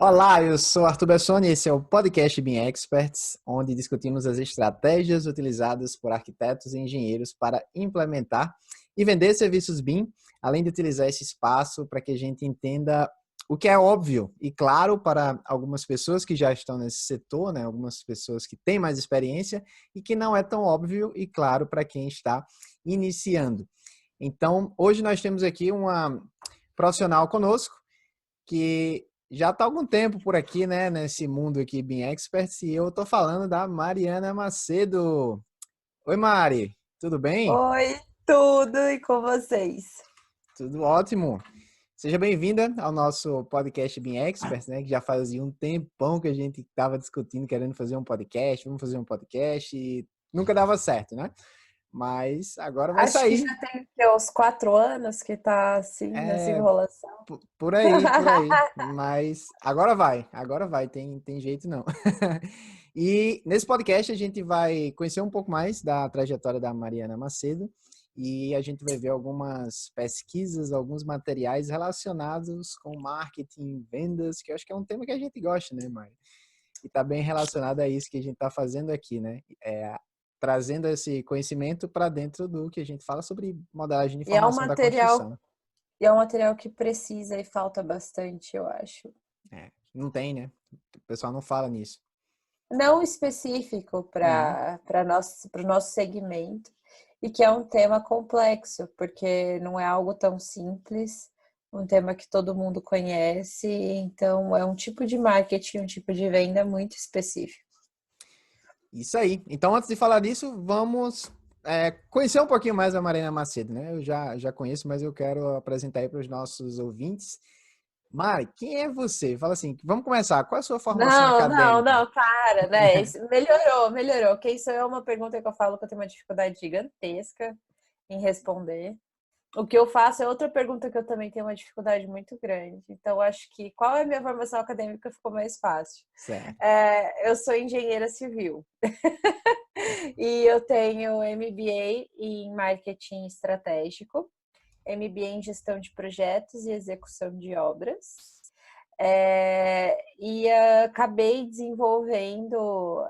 Olá, eu sou Arthur Bessoni e esse é o podcast BIM Experts, onde discutimos as estratégias utilizadas por arquitetos e engenheiros para implementar e vender serviços BIM, além de utilizar esse espaço para que a gente entenda o que é óbvio e claro para algumas pessoas que já estão nesse setor, né? Algumas pessoas que têm mais experiência e que não é tão óbvio e claro para quem está iniciando. Então, hoje nós temos aqui uma profissional conosco que já está há algum tempo por aqui, né, nesse mundo aqui, BIM Experts, e eu estou falando da Mariana Macedo. Oi, Mari, tudo bem? Oi, tudo e com vocês? Tudo ótimo. Seja bem-vinda ao nosso podcast BIM Experts, né, que já fazia um tempão que a gente estava discutindo, querendo fazer um podcast, vamos fazer um podcast, e nunca dava certo, né? Mas agora vai Acho que sair. já tem o quê, uns 4 anos que tá assim nessa É, enrolação. por aí, por aí. Mas agora vai, tem jeito não. E nesse podcast a gente vai conhecer um pouco mais da trajetória da Mariana Macedo e a gente vai ver algumas pesquisas, alguns materiais relacionados com marketing, vendas, que eu acho que é um tema que a gente gosta, né, Mari? E está bem relacionado a isso que a gente está fazendo aqui, né? Trazendo esse conhecimento para dentro do que a gente fala sobre modelagem de E é um informação da material, construção. e é um material que precisa e falta bastante, eu acho. Não tem, né? O pessoal não fala nisso. Não específico Uhum. para o nosso segmento, e que é um tema complexo, porque não é algo tão simples, um tema que todo mundo conhece, então é um tipo de marketing, um tipo de venda muito específico. Isso aí. Então, antes de falar disso, vamos conhecer um pouquinho mais a Mariana Macedo, né? Eu já conheço, mas eu quero apresentar aí para os nossos ouvintes. Mari, quem é você? Fala assim, vamos começar. Qual é a sua formação Não, não, acadêmica? não, para, né? Melhorou, melhorou. Que isso é uma pergunta que eu falo que eu tenho uma dificuldade gigantesca em responder. O que eu faço é outra pergunta que eu também tenho uma dificuldade muito grande. Então, acho que qual é a minha formação acadêmica ficou mais fácil. Certo. Eu sou engenheira civil e eu tenho MBA em marketing estratégico, MBA em gestão de projetos e execução de obras. E acabei desenvolvendo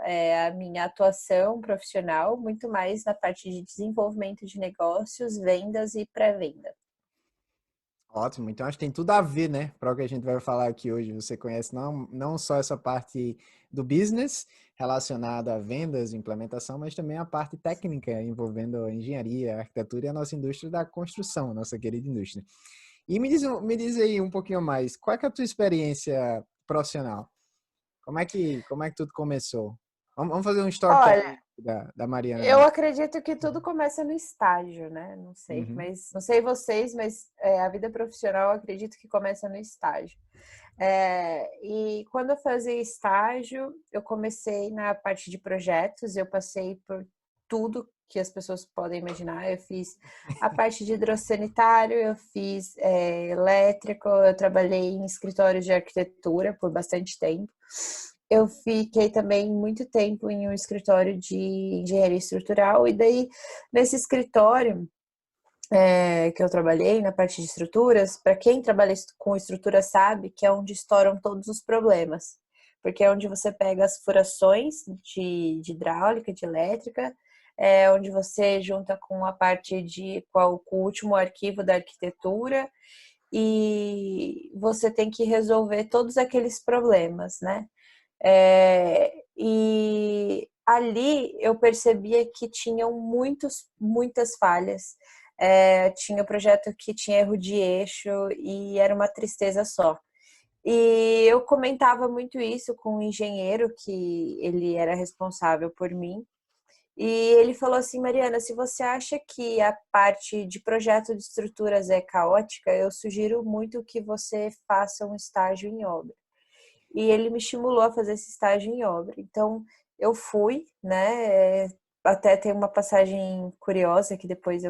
a minha atuação profissional muito mais na parte de desenvolvimento de negócios, vendas e pré-venda. Ótimo. Então, acho que tem tudo a ver, né? Para o que a gente vai falar aqui hoje. Você conhece não só essa parte do business relacionada a vendas e implementação, mas também a parte técnica envolvendo a engenharia, a arquitetura e a nossa indústria da construção, a nossa querida indústria. E me diz aí um pouquinho mais, qual é que é a tua experiência profissional? Como é que tudo começou? Vamos fazer um story Olha, time da Mariana eu Macedo. acredito que tudo começa no estágio, né? Não sei, Uhum. mas não sei vocês, mas a vida profissional eu acredito que começa no estágio. E quando eu fazia estágio, eu comecei na parte de projetos, eu passei por tudo que as pessoas podem imaginar. Eu fiz a parte de hidrossanitário, eu fiz elétrico, eu trabalhei em escritórios de arquitetura por bastante tempo. Eu fiquei também muito tempo em um escritório de engenharia estrutural, e daí, nesse escritório que eu trabalhei, na parte de estruturas, para quem trabalha com estrutura sabe que é onde estouram todos os problemas, porque é onde você pega as furações de hidráulica, de elétrica, é onde você junta com a parte com o último arquivo da arquitetura, e você tem que resolver todos aqueles problemas, né? E ali eu percebia que tinham muitas falhas. Tinha projeto que tinha erro de eixo e era uma tristeza só. E eu comentava muito isso com o engenheiro, que ele era responsável por mim. E ele falou assim: Mariana, se você acha que a parte de projeto de estruturas é caótica, eu sugiro muito que você faça um estágio em obra. E ele me estimulou a fazer esse estágio em obra. Então, eu fui, né? Até tem uma passagem curiosa que depois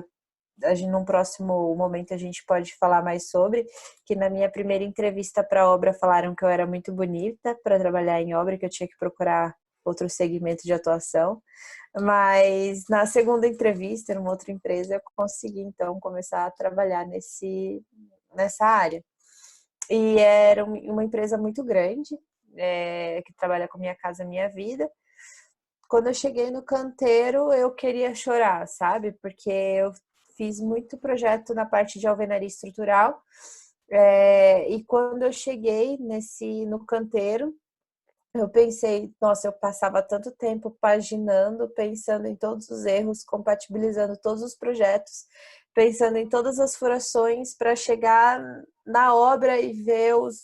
num próximo momento a gente pode falar mais sobre, que na minha primeira entrevista para a obra falaram que eu era muito bonita para trabalhar em obra, que eu tinha que procurar outro segmento de atuação. Mas na segunda entrevista, numa outra empresa, eu consegui então começar a trabalhar nessa área. E era uma empresa muito grande, que trabalha com Minha Casa Minha Vida. Quando eu cheguei no canteiro, eu queria chorar, sabe? Porque eu fiz muito projeto na parte de alvenaria estrutural. E quando eu cheguei no canteiro, eu pensei, nossa, eu passava tanto tempo paginando, pensando em todos os erros, compatibilizando todos os projetos, pensando em todas as furações para chegar na obra e ver os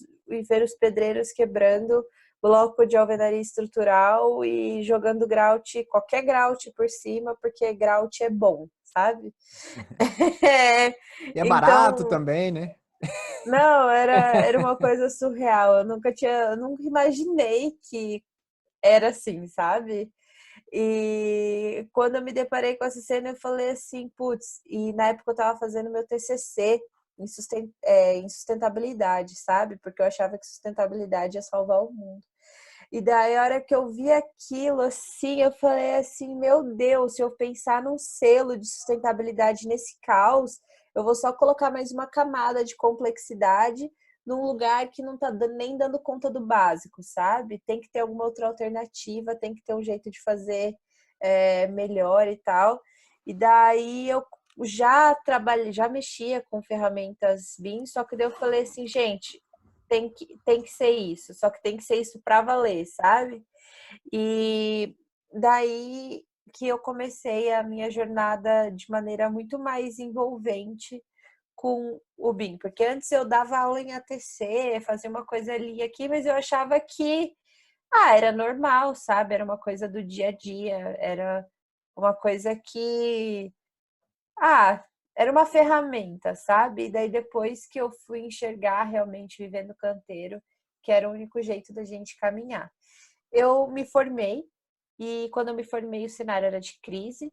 pedreiros quebrando bloco de alvenaria estrutural e jogando grout, qualquer grout por cima, porque grout é bom, sabe? E é barato Então, também, né? não, era uma coisa surreal. Eu nunca imaginei que era assim, sabe? E quando eu me deparei com essa cena, eu falei assim, putz, e na época eu tava fazendo meu TCC em sustentabilidade, sabe? Porque eu achava que sustentabilidade ia salvar o mundo. E daí, a hora que eu vi aquilo, assim, eu falei assim, meu Deus, se eu pensar num selo de sustentabilidade nesse caos, eu vou só colocar mais uma camada de complexidade num lugar que não tá nem dando conta do básico, sabe? Tem que ter alguma outra alternativa, tem que ter um jeito de fazer melhor e tal. E daí eu já trabalhei, já mexia com ferramentas BIM, só que daí eu falei assim, gente, tem que ser isso, só que tem que ser isso para valer, sabe? E daí que eu comecei a minha jornada de maneira muito mais envolvente com o BIM, porque antes eu dava aula em ATC, fazia uma coisa ali e aqui, mas eu achava que era normal, sabe? Era uma coisa do dia a dia, era uma coisa que era uma ferramenta, sabe? E daí depois que eu fui enxergar realmente vivendo canteiro, que era o único jeito da gente caminhar. Eu me formei e quando eu me formei o cenário era de crise,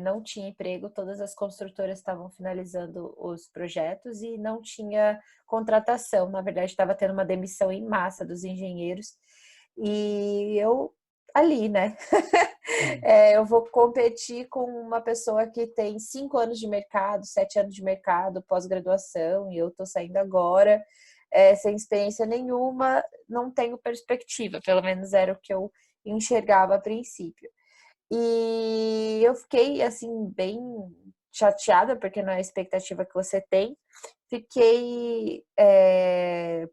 não tinha emprego, todas as construtoras estavam finalizando os projetos e não tinha contratação. Na verdade, estava tendo uma demissão em massa dos engenheiros e eu ali, né? Eu vou competir com uma pessoa que tem 5 anos de mercado, 7 anos de mercado, pós-graduação, e eu tô saindo agora, sem experiência nenhuma, não tenho perspectiva, pelo menos era o que eu enxergava a princípio. E eu fiquei, assim, bem chateada, porque não é a expectativa que você tem. Fiquei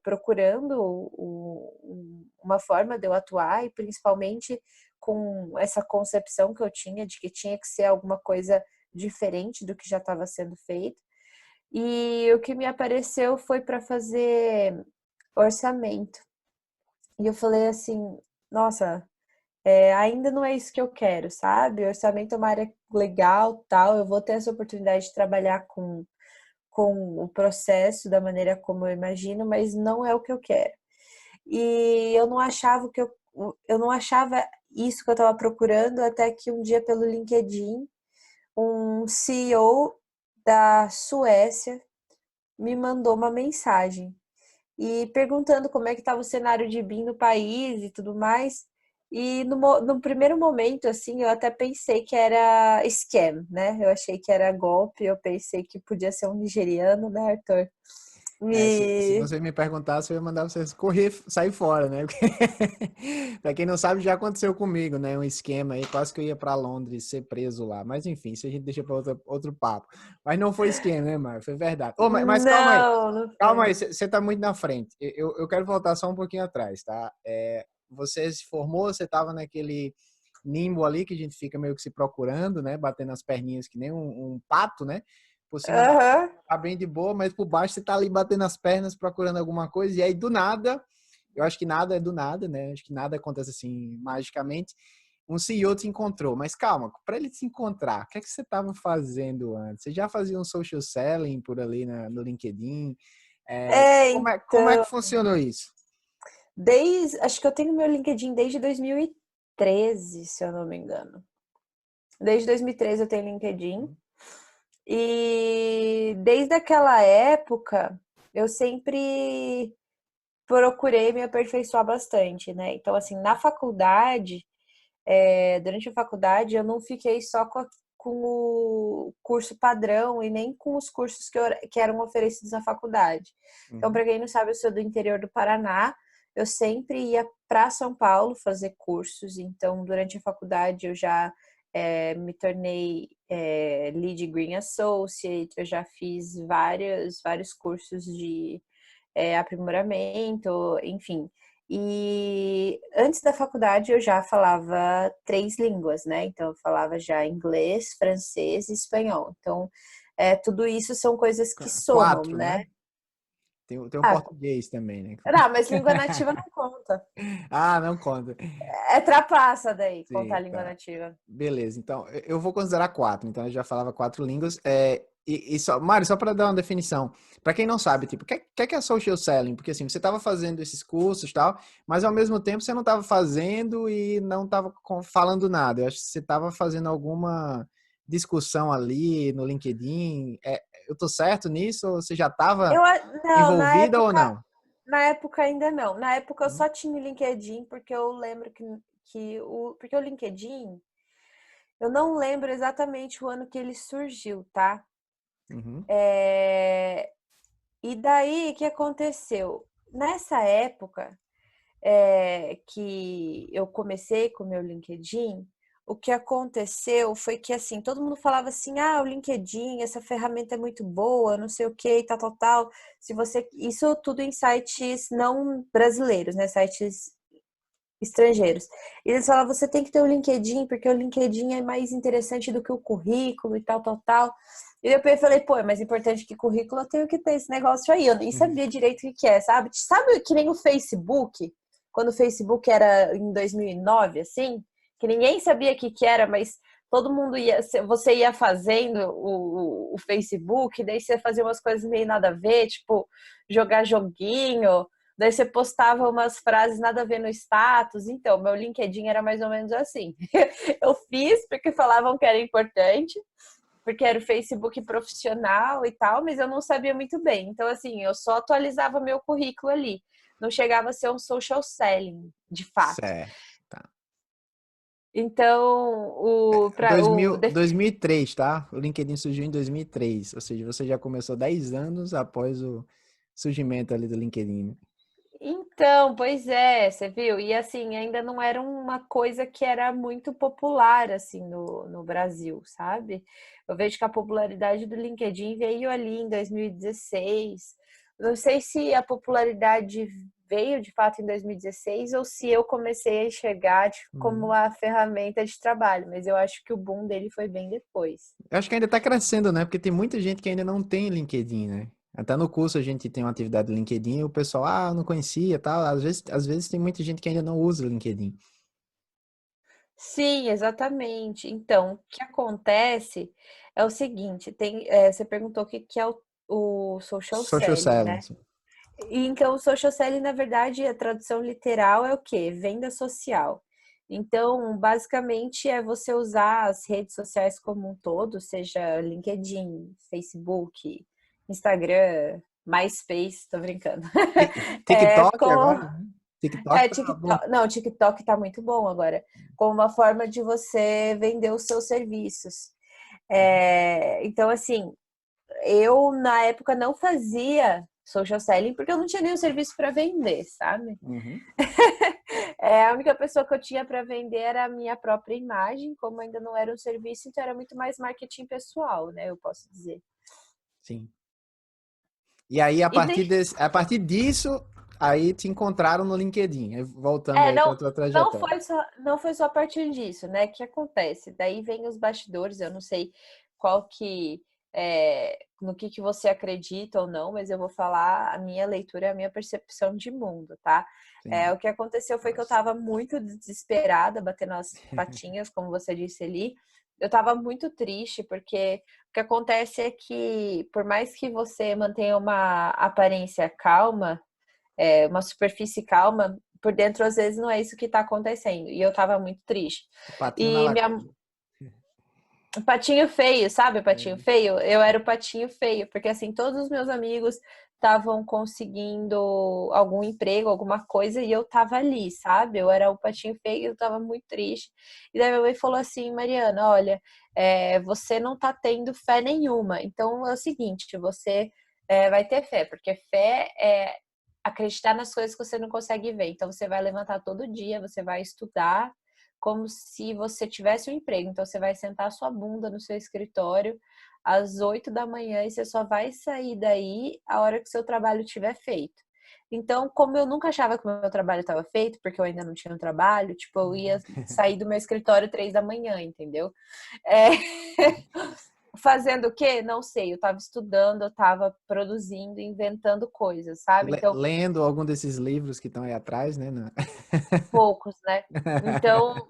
procurando uma forma de eu atuar, e principalmente com essa concepção que eu tinha de que tinha que ser alguma coisa diferente do que já estava sendo feito. E o que me apareceu foi para fazer orçamento. E eu falei assim, nossa, ainda não é isso que eu quero, sabe? Orçamento é uma área legal, tal, eu vou ter essa oportunidade de trabalhar com o processo da maneira como eu imagino, mas não é o que eu quero. E eu não achava eu não achava isso que eu estava procurando, até que um dia pelo LinkedIn, um CEO da Suécia me mandou uma mensagem e perguntando como é que estava o cenário de BIM no país e tudo mais. E no primeiro momento, assim, eu até pensei que era scam, né? Eu achei que era golpe, eu pensei que podia ser um nigeriano, né, Arthur? Se E você me perguntasse, eu ia mandar vocês correr, sair fora, né? Para quem não sabe, já aconteceu comigo, né? Um esquema aí, quase que eu ia para Londres ser preso lá. Mas enfim, isso a gente deixa para outro papo. Mas não foi esquema, né, Mário? Foi verdade. Mas calma aí. não, não Calma foi. aí, você tá muito na frente. Eu quero voltar só um pouquinho atrás, tá? Você se formou, você tava naquele nimbo ali que a gente fica meio que se procurando, né? Batendo as perninhas que nem um pato, né? Por cima Aham. tá bem de boa, mas por baixo você tá ali batendo as pernas, procurando alguma coisa, e aí do nada, eu acho que nada é do nada, né? Acho que nada acontece assim magicamente. Um CEO te encontrou, mas calma, para ele te encontrar, o que é que você estava fazendo antes? Você já fazia um social selling por ali no LinkedIn? Como é que Então, funcionou isso? acho que eu tenho meu LinkedIn desde 2013, se eu não me engano. Desde 2013 eu tenho LinkedIn. E desde aquela época, eu sempre procurei me aperfeiçoar bastante, né? Então, assim, na faculdade, durante a faculdade, eu não fiquei só com o curso padrão e nem com os cursos que eram oferecidos na faculdade. Então, para quem não sabe, eu sou do interior do Paraná. Eu sempre ia para São Paulo fazer cursos. Então, durante a faculdade, eu já me tornei Lead Green Associate. Eu já fiz vários cursos de aprimoramento, enfim. E antes da faculdade eu já falava 3 línguas, né? Então eu falava já inglês, francês e espanhol. Então, tudo isso são coisas que somam, 4, né? né? Tem um Ah, português também, né? não, mas língua nativa não conta. Ah, não conta. É trapaça daí, contar Sim, língua tá. nativa. Beleza, então eu vou considerar 4. Então eu já falava 4 línguas. E só, Mário, só para dar uma definição, para quem não sabe, tipo, o que é social selling? Porque assim, você estava fazendo esses cursos e tal, mas ao mesmo tempo você não estava fazendo e não estava falando nada. Eu acho que você estava fazendo alguma discussão ali no LinkedIn. Eu tô certo nisso? Ou você já estava Não, envolvida ou não? na época ainda não. Na época eu Uhum. só tinha o LinkedIn, porque eu lembro porque o LinkedIn, eu não lembro exatamente o ano que ele surgiu, tá? Uhum. E daí, o que aconteceu? Nessa época que eu comecei com o meu LinkedIn, o que aconteceu foi que, assim, todo mundo falava assim, o LinkedIn, essa ferramenta é muito boa, não sei o que, tal, tal, tal. Se você... Isso tudo em sites não brasileiros, né? Sites estrangeiros. E eles falavam, você tem que ter o LinkedIn, porque o LinkedIn é mais interessante do que o currículo e tal, tal, tal. E depois eu falei, pô, é mais importante que currículo, eu tenho que ter esse negócio aí. Eu nem Uhum. sabia direito o que é, sabe? Sabe que nem o Facebook? Quando o Facebook era em 2009, assim? Que ninguém sabia o que era, mas todo mundo ia... Você ia fazendo o Facebook, daí você fazia umas coisas meio nada a ver, tipo, jogar joguinho... Daí você postava umas frases nada a ver no status. Então, meu LinkedIn era mais ou menos assim. Eu fiz porque falavam que era importante, porque era o Facebook profissional e tal, mas eu não sabia muito bem. Então, assim, eu só atualizava meu currículo ali. Não chegava a ser um social selling, de fato. Certo. Tá. Então, 2003, tá? O LinkedIn surgiu em 2003, ou seja, você já começou 10 anos após o surgimento ali do LinkedIn, né? Então, pois é, você viu? E assim, ainda não era uma coisa que era muito popular assim no Brasil, sabe? Eu vejo que a popularidade do LinkedIn veio ali em 2016. Não sei se a popularidade veio de fato em 2016 ou se eu comecei a enxergar como Uhum. uma ferramenta de trabalho, mas eu acho que o boom dele foi bem depois. Eu acho que ainda tá crescendo, né? Porque tem muita gente que ainda não tem LinkedIn, né? Até no curso a gente tem uma atividade do LinkedIn e o pessoal, não conhecia, tal. Às vezes tem muita gente que ainda não usa o LinkedIn. Sim, exatamente. Então, o que acontece é o seguinte, você perguntou o que é o social Social selling, selling, né? assim. E então, o social selling, na verdade, a tradução literal é o quê? Venda social. Então, basicamente, é você usar as redes sociais como um todo, seja LinkedIn, Facebook, Instagram, MySpace, tô brincando. TikTok Com agora, né? TikTok tá bom. TikTok. Não, o TikTok tá muito bom agora. Como uma forma de você vender os seus serviços. Então, assim, eu na época não fazia social selling porque eu não tinha nenhum serviço para vender, sabe? Uhum. A única pessoa que eu tinha para vender era a minha própria imagem, como ainda não era um serviço, então era muito mais marketing pessoal, né? Eu posso dizer. Sim. E aí, E daí, a partir disso, aí te encontraram no LinkedIn, aí voltando aí para não, tua trajetória. não foi só a partir disso, né? O que acontece? Daí vem os bastidores, eu não sei qual que no que você acredita ou não, mas eu vou falar a minha leitura, a minha percepção de mundo, tá? Sim. O que aconteceu foi que eu Nossa. tava muito desesperada, batendo as patinhas, como você disse ali. Eu tava muito triste, porque o que acontece é que, por mais que você mantenha uma aparência calma, uma superfície calma, por dentro às vezes não é isso que tá acontecendo. E eu tava muito triste. O patinho na E lagoa. o patinho feio, sabe o patinho É. feio? Eu era o patinho feio, porque assim, todos os meus amigos estavam conseguindo algum emprego, alguma coisa, e eu tava ali, sabe? Eu era o patinho feio, eu tava muito triste. E daí minha mãe falou assim, Mariana, olha, você não tá tendo fé nenhuma. Então é o seguinte, você vai ter fé, porque fé é acreditar nas coisas que você não consegue ver. Então você vai levantar todo dia, você vai estudar como se você tivesse um emprego. Então você vai sentar a sua bunda no seu escritório às 8 da manhã e você só vai sair daí a hora que o seu trabalho estiver feito. Então, como eu nunca achava que o meu trabalho estava feito, porque eu ainda não tinha um trabalho, tipo, eu ia sair do meu escritório 3 da manhã, entendeu? É... Fazendo o quê? Não sei. Eu estava estudando, eu estava produzindo, inventando coisas, sabe? Então, Lendo algum desses livros que estão aí atrás, né? poucos, né? Então,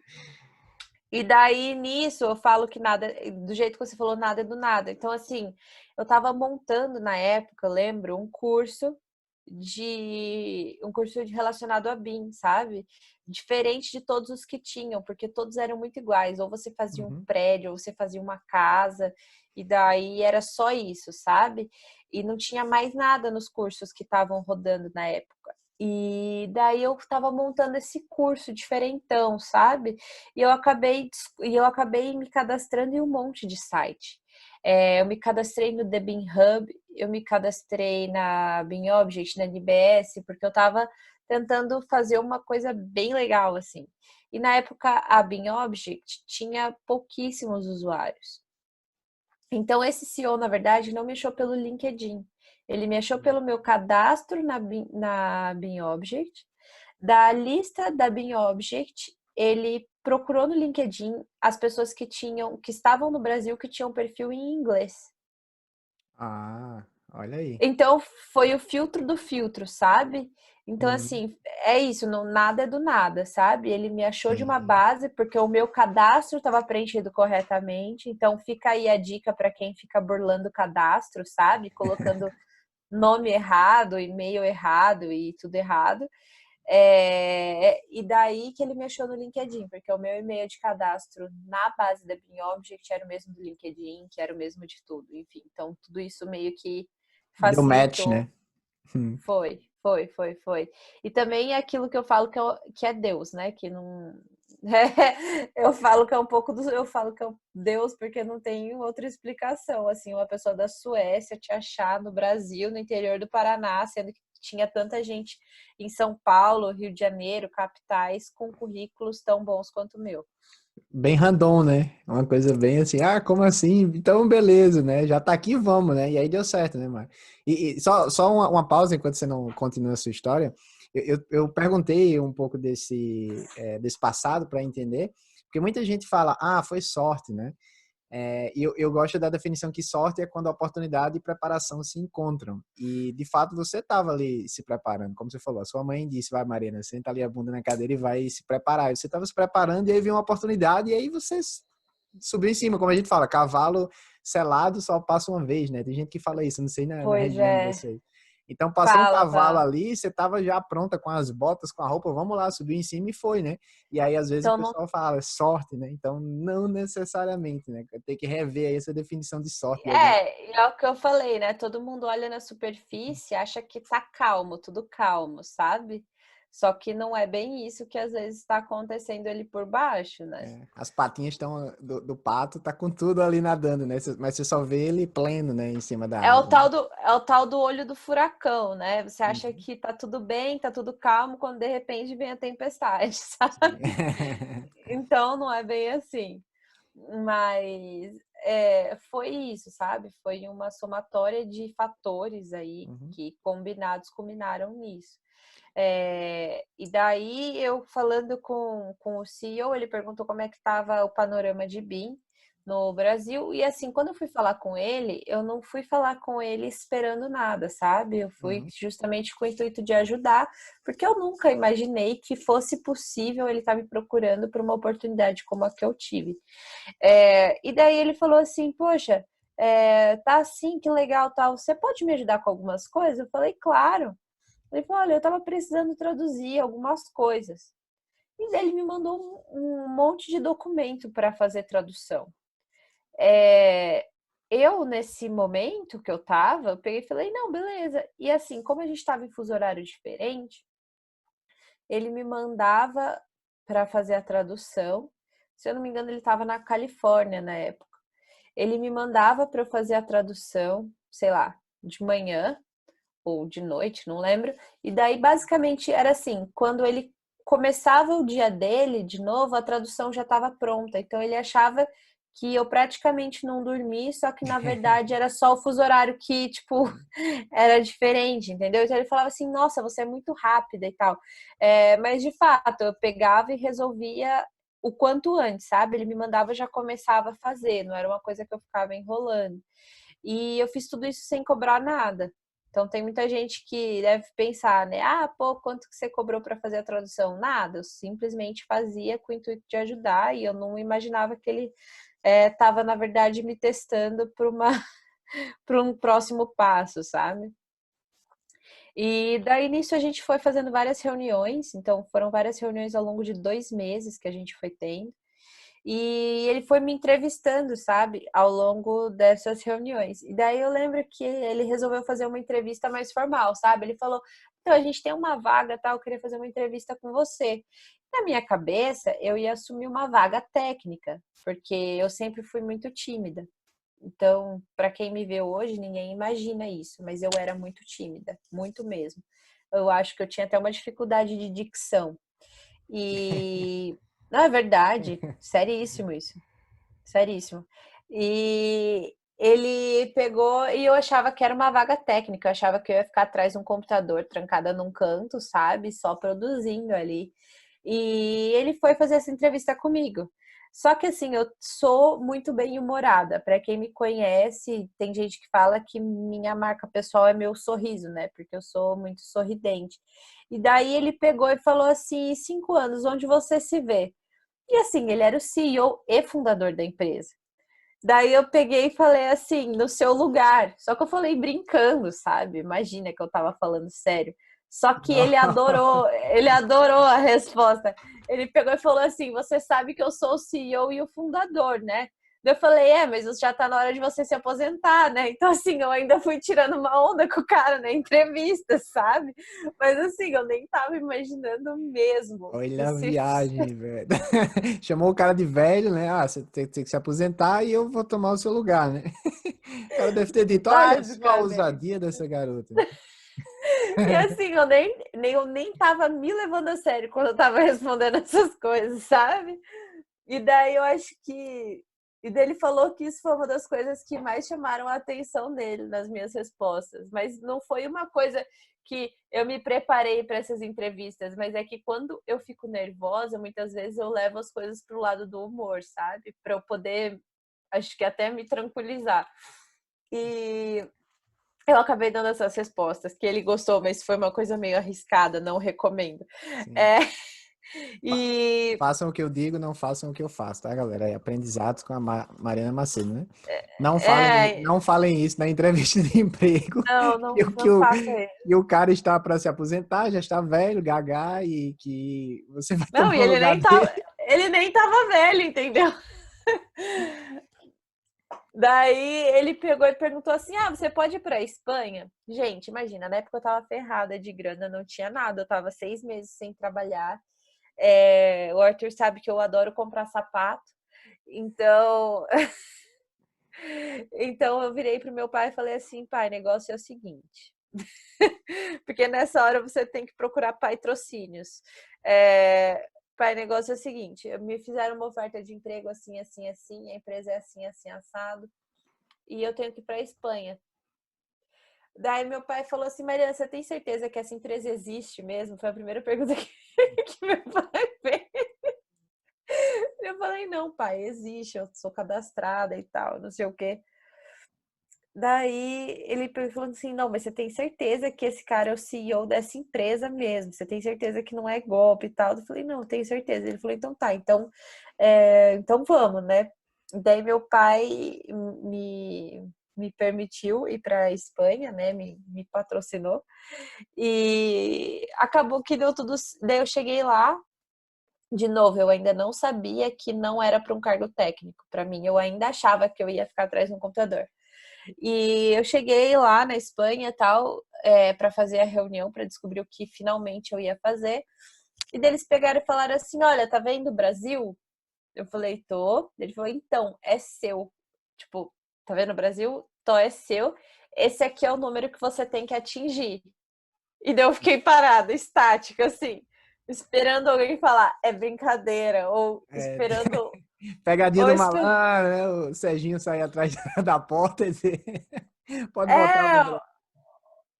e daí nisso eu falo que nada, do jeito que você falou, nada é do nada. Então, assim, eu estava montando na época, eu lembro, um curso de relacionado a BIM, sabe? Diferente de todos os que tinham, porque todos eram muito iguais. Ou você fazia um Uhum. prédio, ou você fazia uma casa, e daí era só isso, sabe? E não tinha mais nada nos cursos que estavam rodando na época. E daí eu estava montando esse curso diferentão, sabe? E eu acabei me cadastrando em um monte de site. Eu me cadastrei no The Bean Hub, eu me cadastrei na Bean Object, na NBS, porque eu estava tentando fazer uma coisa bem legal, assim. E na época a Bean Object tinha pouquíssimos usuários. Então esse CEO, na verdade, não me achou pelo LinkedIn. Ele me achou pelo meu cadastro na Bean Object. Da lista da Bean Object, ele procurou no LinkedIn as pessoas que estavam no Brasil que tinham perfil em inglês. Ah, olha aí. Então foi o filtro do filtro, sabe? Então, Hum, assim, é isso, não, nada é do nada, sabe? Ele me achou de uma sim. base porque o meu cadastro estava preenchido corretamente. Então, fica aí a dica para quem fica burlando o cadastro, sabe? Colocando nome errado, e-mail errado e tudo errado. E daí que ele me achou no LinkedIn, porque o meu e-mail de cadastro na base da Bean Object era o mesmo do LinkedIn, que era o mesmo de tudo. Enfim, então tudo isso meio que Deu match, facilitou. né? Hum. Foi. E também é aquilo que eu falo que é Deus, né? Que não. Eu falo que é um pouco do. Eu falo que é Deus porque não tem outra explicação. Assim, uma pessoa da Suécia te achar no Brasil, no interior do Paraná, sendo que tinha tanta gente em São Paulo, Rio de Janeiro, capitais, com currículos tão bons quanto o meu. Bem random, né? Uma coisa bem assim, ah, como assim? Então, beleza, né? Já tá aqui, vamos, né? E aí deu certo, né, Mário? E só uma pausa enquanto você não continua a sua história. Eu perguntei um pouco desse passado para entender, porque muita gente fala, ah, foi sorte, né? E eu gosto da definição que sorte é quando a oportunidade e preparação se encontram. E, de fato, você estava ali se preparando, como você falou. A sua mãe disse, vai, Marina, senta ali a bunda na cadeira e vai se preparar. E você estava se preparando e aí veio uma oportunidade e aí você subiu em cima. Como a gente fala, cavalo selado só passa uma vez, né? Tem gente que fala isso, não sei na Pois região de é, vocês. Então, passou um fala, cavalo fala. ali, você estava já pronta com as botas, com a roupa, vamos lá, subiu em cima e foi, né? E aí, às vezes, o Então não pessoal fala, é sorte, né? Então, não necessariamente, né? Tem que rever aí essa definição de sorte de alguém. é o que eu falei, né? Todo mundo olha na superfície, acha que tá calmo, tudo calmo, sabe? Só que não é bem isso que às vezes está acontecendo ali por baixo, né? As patinhas estão do pato, tá com tudo ali nadando, né? Mas você só vê ele pleno, né? Em cima da água, né? É o tal do olho do furacão, né? Você acha Uhum. que tá tudo bem, tá tudo calmo, quando de repente vem a tempestade, Sim. sabe? Então não é bem assim. Mas foi isso, sabe? Foi uma somatória de fatores aí Uhum. que combinados culminaram nisso. E daí eu falando com o CEO, ele perguntou como é que estava o panorama de BIM no Brasil. E assim, quando eu fui falar com ele, eu não fui falar com ele esperando nada, sabe? Eu fui Uhum. justamente com o intuito de ajudar, porque eu nunca imaginei que fosse possível ele estar me procurando por uma oportunidade como a que eu tive. E daí ele falou assim, poxa, tá assim, que legal, tal. Você pode me ajudar com algumas coisas? Eu falei, claro. Ele falou, olha, eu estava precisando traduzir algumas coisas. E daí ele me mandou um monte de documento para fazer tradução. eu, nesse momento que eu tava, eu peguei e falei, não, beleza. E assim, como a gente tava em fuso horário diferente, ele me mandava para fazer a tradução. Se eu não me engano, ele estava na Califórnia na época. Ele me mandava para eu fazer a tradução, sei lá, de manhã ou de noite, não lembro. E daí, basicamente, era assim: quando ele começava o dia dele, de novo, a tradução já estava pronta. Então, ele achava que eu praticamente não dormi, só que na verdade era só o fuso horário que, tipo, era diferente, entendeu? Então ele falava assim: nossa, você é muito rápida e tal. Mas de fato, eu pegava e resolvia o quanto antes, sabe? Ele me mandava, eu já começava a fazer, não era uma coisa que eu ficava enrolando. E eu fiz tudo isso sem cobrar nada. Então tem muita gente que deve pensar, né? Ah, pô, quanto que você cobrou para fazer a tradução? Nada, eu simplesmente fazia com o intuito de ajudar e eu não imaginava que ele estava, na verdade, me testando para para um próximo passo, sabe? E daí nisso a gente foi fazendo várias reuniões, então foram várias reuniões ao longo de 2 meses que a gente foi tendo. E ele foi me entrevistando, sabe, ao longo dessas reuniões. E daí eu lembro que ele resolveu fazer uma entrevista mais formal, sabe? Ele falou: então, a gente tem uma vaga, tal, eu queria fazer uma entrevista com você. Na minha cabeça, eu ia assumir uma vaga técnica, porque eu sempre fui muito tímida. Então, para quem me vê hoje, ninguém imagina isso, mas eu era muito tímida, muito mesmo. Eu acho que eu tinha até uma dificuldade de dicção. E não é verdade, seríssimo isso, seríssimo. E ele pegou e eu achava que era uma vaga técnica, eu achava que eu ia ficar atrás de um computador, trancada num canto, sabe, só produzindo ali. E ele foi fazer essa entrevista comigo. Só que assim, eu sou muito bem humorada. Para quem me conhece, tem gente que fala que minha marca pessoal é meu sorriso, né? Porque eu sou muito sorridente. E daí ele pegou e falou assim: 5 anos, onde você se vê? E assim, ele era o CEO e fundador da empresa. Daí eu peguei e falei assim, no seu lugar. Só que eu falei brincando, sabe? Imagina que eu tava falando sério. Só que ele adorou a resposta. Ele pegou e falou assim: você sabe que eu sou o CEO e o fundador, né? Daí eu falei, mas já tá na hora de você se aposentar, né? Então, assim, eu ainda fui tirando uma onda com o cara na entrevista, sabe? Mas, assim, eu nem tava imaginando mesmo. Olha a viagem, velho. Chamou o cara de velho, né? Ah, você tem que se aposentar e eu vou tomar o seu lugar, né? O cara deve ter dito, olha só a Basicamente. ousadia dessa garota. E assim, eu nem tava me levando a sério quando eu tava respondendo essas coisas, sabe? E daí eu acho que. E daí ele falou que isso foi uma das coisas que mais chamaram a atenção dele nas minhas respostas. Mas não foi uma coisa que eu me preparei para essas entrevistas, mas é que quando eu fico nervosa, muitas vezes eu levo as coisas pro lado do humor, sabe? Para eu poder, acho que até me tranquilizar. E eu acabei dando essas respostas, que ele gostou, mas foi uma coisa meio arriscada, não recomendo. Sim. É, e. Façam o que eu digo, não façam o que eu faço, tá, galera? É aprendizados com a Mariana Macedo, né? É, Não falem isso na entrevista de emprego, não, que, não, o- que, não o, faça isso. que o cara está para se aposentar, já está velho, gaga, e que você vai Não, e tomar o lugar dele. ele nem tava velho, entendeu? Daí ele pegou e perguntou assim: ah, você pode ir pra Espanha? Gente, imagina, na época eu tava ferrada de grana, não tinha nada, eu tava 6 meses sem trabalhar. O Arthur sabe que eu adoro comprar sapato, então Então eu virei pro meu pai e falei assim: pai, o negócio é o seguinte. Porque nessa hora você tem que procurar patrocínios. Pai, o negócio é o seguinte: me fizeram uma oferta de emprego assim, assim, assim, a empresa é assim, assim, assado, e eu tenho que ir para a Espanha. Daí meu pai falou assim: Mariana, você tem certeza que essa empresa existe mesmo? Foi a primeira pergunta que meu pai fez. Eu falei: não, pai, existe, eu sou cadastrada e tal, não sei o quê. Daí ele falou assim: não, mas você tem certeza que esse cara é o CEO dessa empresa mesmo? Você tem certeza que não é golpe e tal? Eu falei: não, tenho certeza. Ele falou: então tá, então vamos, né? Daí meu pai me permitiu ir para a Espanha, né? Me patrocinou e acabou que deu tudo. Daí eu cheguei lá. De novo, eu ainda não sabia que não era para um cargo técnico. Para mim, eu ainda achava que eu ia ficar atrás de um computador. E eu cheguei lá na Espanha e tal, para fazer a reunião, para descobrir o que finalmente eu ia fazer. E daí eles pegaram e falaram assim: olha, tá vendo o Brasil? Eu falei, tô. Ele falou, então, é seu. Tipo, tá vendo o Brasil? Tô, é seu. Esse aqui é o número que você tem que atingir. E daí eu fiquei parada, estática, assim, esperando alguém falar, é brincadeira, ou É, esperando. pegadinha Ou do esper... malandro, né? O Serginho sair atrás da porta e dizer, pode voltar pro É, Brasil.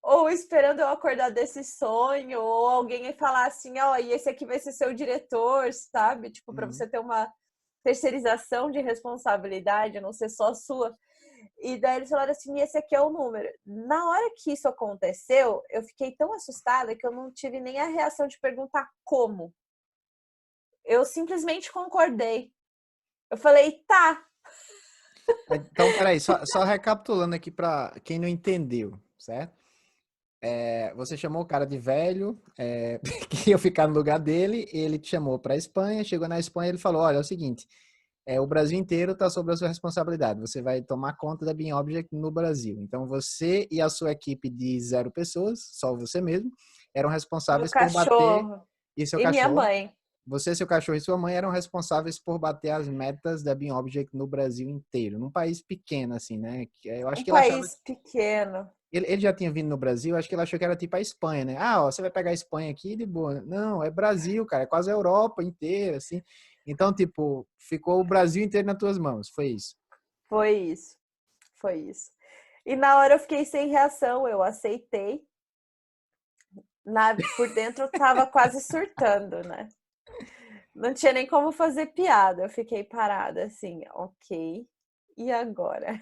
ou esperando eu acordar desse sonho, ou alguém falar assim, ó, e esse aqui vai ser seu diretor, sabe? Tipo, para Uhum. você ter uma terceirização de responsabilidade, não ser só sua. E daí eles falaram assim, esse aqui é o número. Na hora que isso aconteceu, eu fiquei tão assustada que eu não tive nem a reação de perguntar como. Eu simplesmente concordei. Eu falei, tá. Então, peraí, só recapitulando aqui para quem não entendeu, certo? Você chamou o cara de velho, que ia ficar no lugar dele, ele te chamou para a Espanha, chegou na Espanha, ele falou, olha, é o seguinte, o Brasil inteiro está sob a sua responsabilidade, você vai tomar conta da Beam Object no Brasil. Então, você e a sua equipe de 0 pessoas, só você mesmo, eram Meu responsáveis por bater, cachorro e seu e minha cachorro, mãe. você, seu cachorro e sua mãe eram responsáveis por bater as metas da Beam Object no Brasil inteiro, num país pequeno, assim, né? Eu acho Um que ele achava. país pequeno. Ele já tinha vindo no Brasil, acho que ele achou que era tipo a Espanha, né? Ah, ó, você vai pegar a Espanha aqui de boa. Não, é Brasil, cara, é quase a Europa inteira, assim. Então, tipo, ficou o Brasil inteiro nas tuas mãos, foi isso. Foi isso. Foi isso. E na hora eu fiquei sem reação, eu aceitei. Por dentro eu tava quase surtando, né? Não tinha nem como fazer piada. Eu fiquei parada assim, ok. E agora?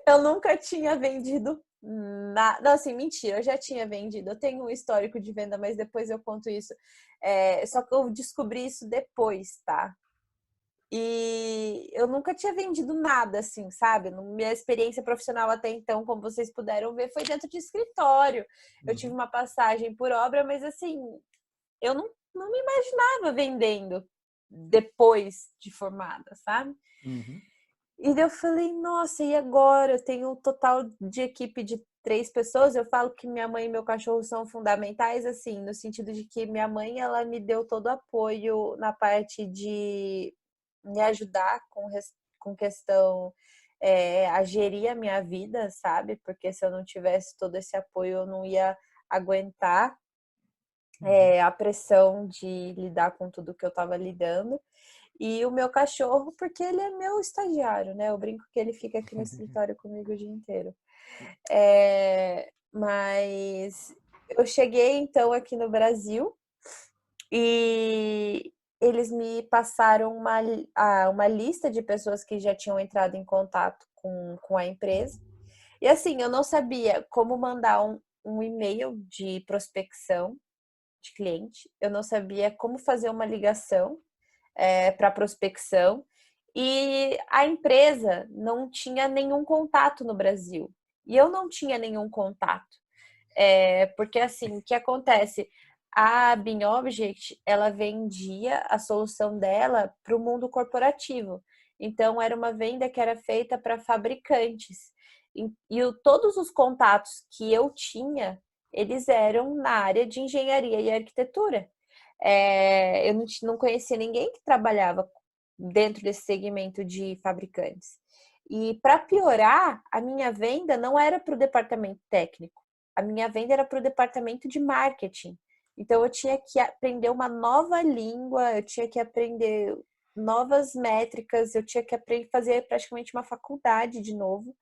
Eu nunca tinha vendido nada. Não, assim, mentira, eu já tinha vendido. Eu tenho um histórico de venda, mas depois eu conto isso. Só que eu descobri isso depois, tá? E eu nunca tinha vendido nada, assim, sabe? Minha experiência profissional até então, como vocês puderam ver, foi dentro de escritório. Eu tive Uhum, uma passagem por obra, mas assim, eu não me imaginava vendendo depois de formada, sabe? uhum. E daí eu falei, nossa, e agora? Eu tenho um total de equipe de 3 pessoas. Eu falo que minha mãe e meu cachorro são fundamentais, assim, no sentido de que minha mãe, ela me deu todo o apoio na parte de me ajudar com questão a gerir a minha vida, sabe? Porque se eu não tivesse todo esse apoio, eu não ia aguentar Uhum. a pressão de lidar com tudo que eu estava lidando. E o meu cachorro, porque ele é meu estagiário, né? Eu brinco que ele fica aqui no escritório comigo o dia inteiro. Mas eu cheguei então aqui no Brasil e eles me passaram uma lista de pessoas que já tinham entrado em contato com a empresa. E assim, eu não sabia como mandar um e-mail de prospecção de cliente, eu não sabia como fazer uma ligação para prospecção e a empresa não tinha nenhum contato no Brasil e eu não tinha nenhum contato, porque assim, o que acontece? A BeamObject, ela vendia a solução dela para o mundo corporativo. Então, era uma venda que era feita para fabricantes. Todos os contatos que eu tinha, eles eram na área de engenharia e arquitetura. Eu não conhecia ninguém que trabalhava dentro desse segmento de fabricantes. E para piorar, a minha venda não era para o departamento técnico, a minha venda era para o departamento de marketing. Então eu tinha que aprender uma nova língua, eu tinha que aprender novas métricas, eu tinha que fazer praticamente uma faculdade de novo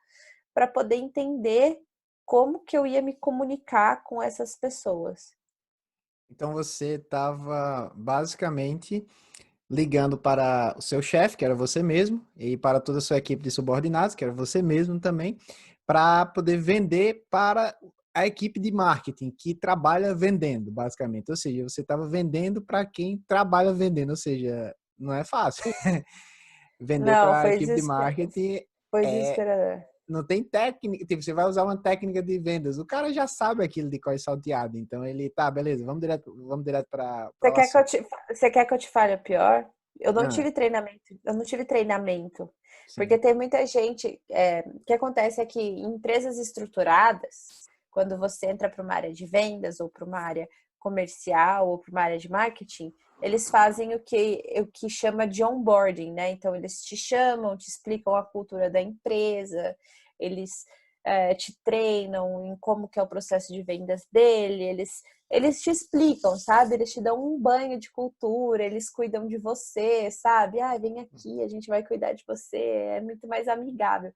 para poder entender como que eu ia me comunicar com essas pessoas. Então, você estava basicamente ligando para o seu chefe, que era você mesmo, e para toda a sua equipe de subordinados, que era você mesmo também, para poder vender para a equipe de marketing, que trabalha vendendo, basicamente. Ou seja, você estava vendendo para quem trabalha vendendo, ou seja, não é fácil. Vender Não, para a equipe de marketing foi é, desesperador. não tem técnica, tipo, você vai usar uma técnica de vendas, o cara já sabe aquilo de qual é salteado, então ele, tá, beleza, vamos direto para o assunto. Você quer que eu te fale o pior? Eu não Ah, tive treinamento, eu não tive treinamento. Porque Sim. tem muita gente. O que acontece é que em empresas estruturadas, quando você entra para uma área de vendas, ou para uma área comercial, ou para uma área de marketing, eles fazem o que chama de onboarding, né? Então, eles te chamam, te explicam a cultura da empresa, eles te treinam em como que é o processo de vendas dele, eles te explicam, sabe? Eles te dão um banho de cultura, eles cuidam de você, sabe? Ah, vem aqui, a gente vai cuidar de você, é muito mais amigável.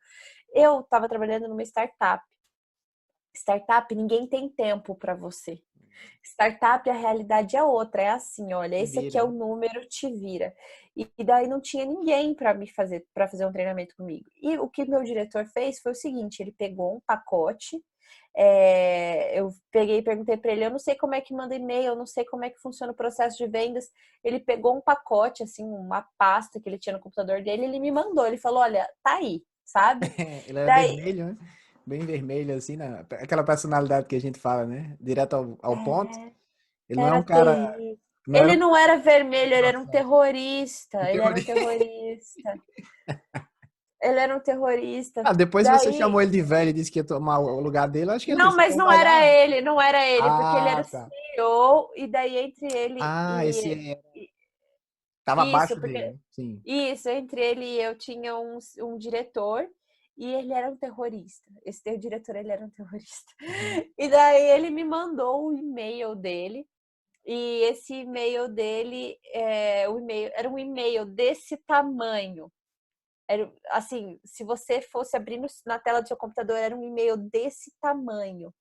Eu estava trabalhando numa startup. Startup, ninguém tem tempo para você. Startup, a realidade é outra, é assim, olha, E esse aqui é vira, o né? número, te vira. E daí não tinha ninguém para fazer um treinamento comigo. E o que meu diretor fez foi o seguinte, ele pegou um pacote, eu peguei e perguntei para ele, eu não sei como é que manda e-mail, eu não sei como é que funciona o processo de vendas. Ele pegou um pacote, assim, uma pasta que ele tinha no computador dele, ele me mandou, ele falou, olha, tá aí, sabe? Ele é Daí, vermelho, né? Bem vermelho, assim, né? Aquela personalidade que a gente fala, né? Direto ao ponto. Ele não é era um cara. terrível. Não era Ele não era vermelho, ele era um processo. terrorista. Ele era um Teoria. terrorista. Ele era um terrorista. Ah, depois você chamou Daí. ele de velho e disse que ia tomar o lugar dele. Acho que ele Não, disse, mas então não vai era lá. ele, não era ele, porque ele era o Ah, tá. CEO, e daí entre ele Ah, esse e- tava isso, abaixo dele, porque né? Sim. isso, entre ele e eu tinha um diretor, e ele era um terrorista. Esse teu diretor, ele era um terrorista. Uhum. E daí ele me mandou o e-mail dele. E esse e-mail dele, o e-mail, era um e-mail desse tamanho. Era, assim, se você fosse abrir na tela do seu computador, era um e-mail desse tamanho,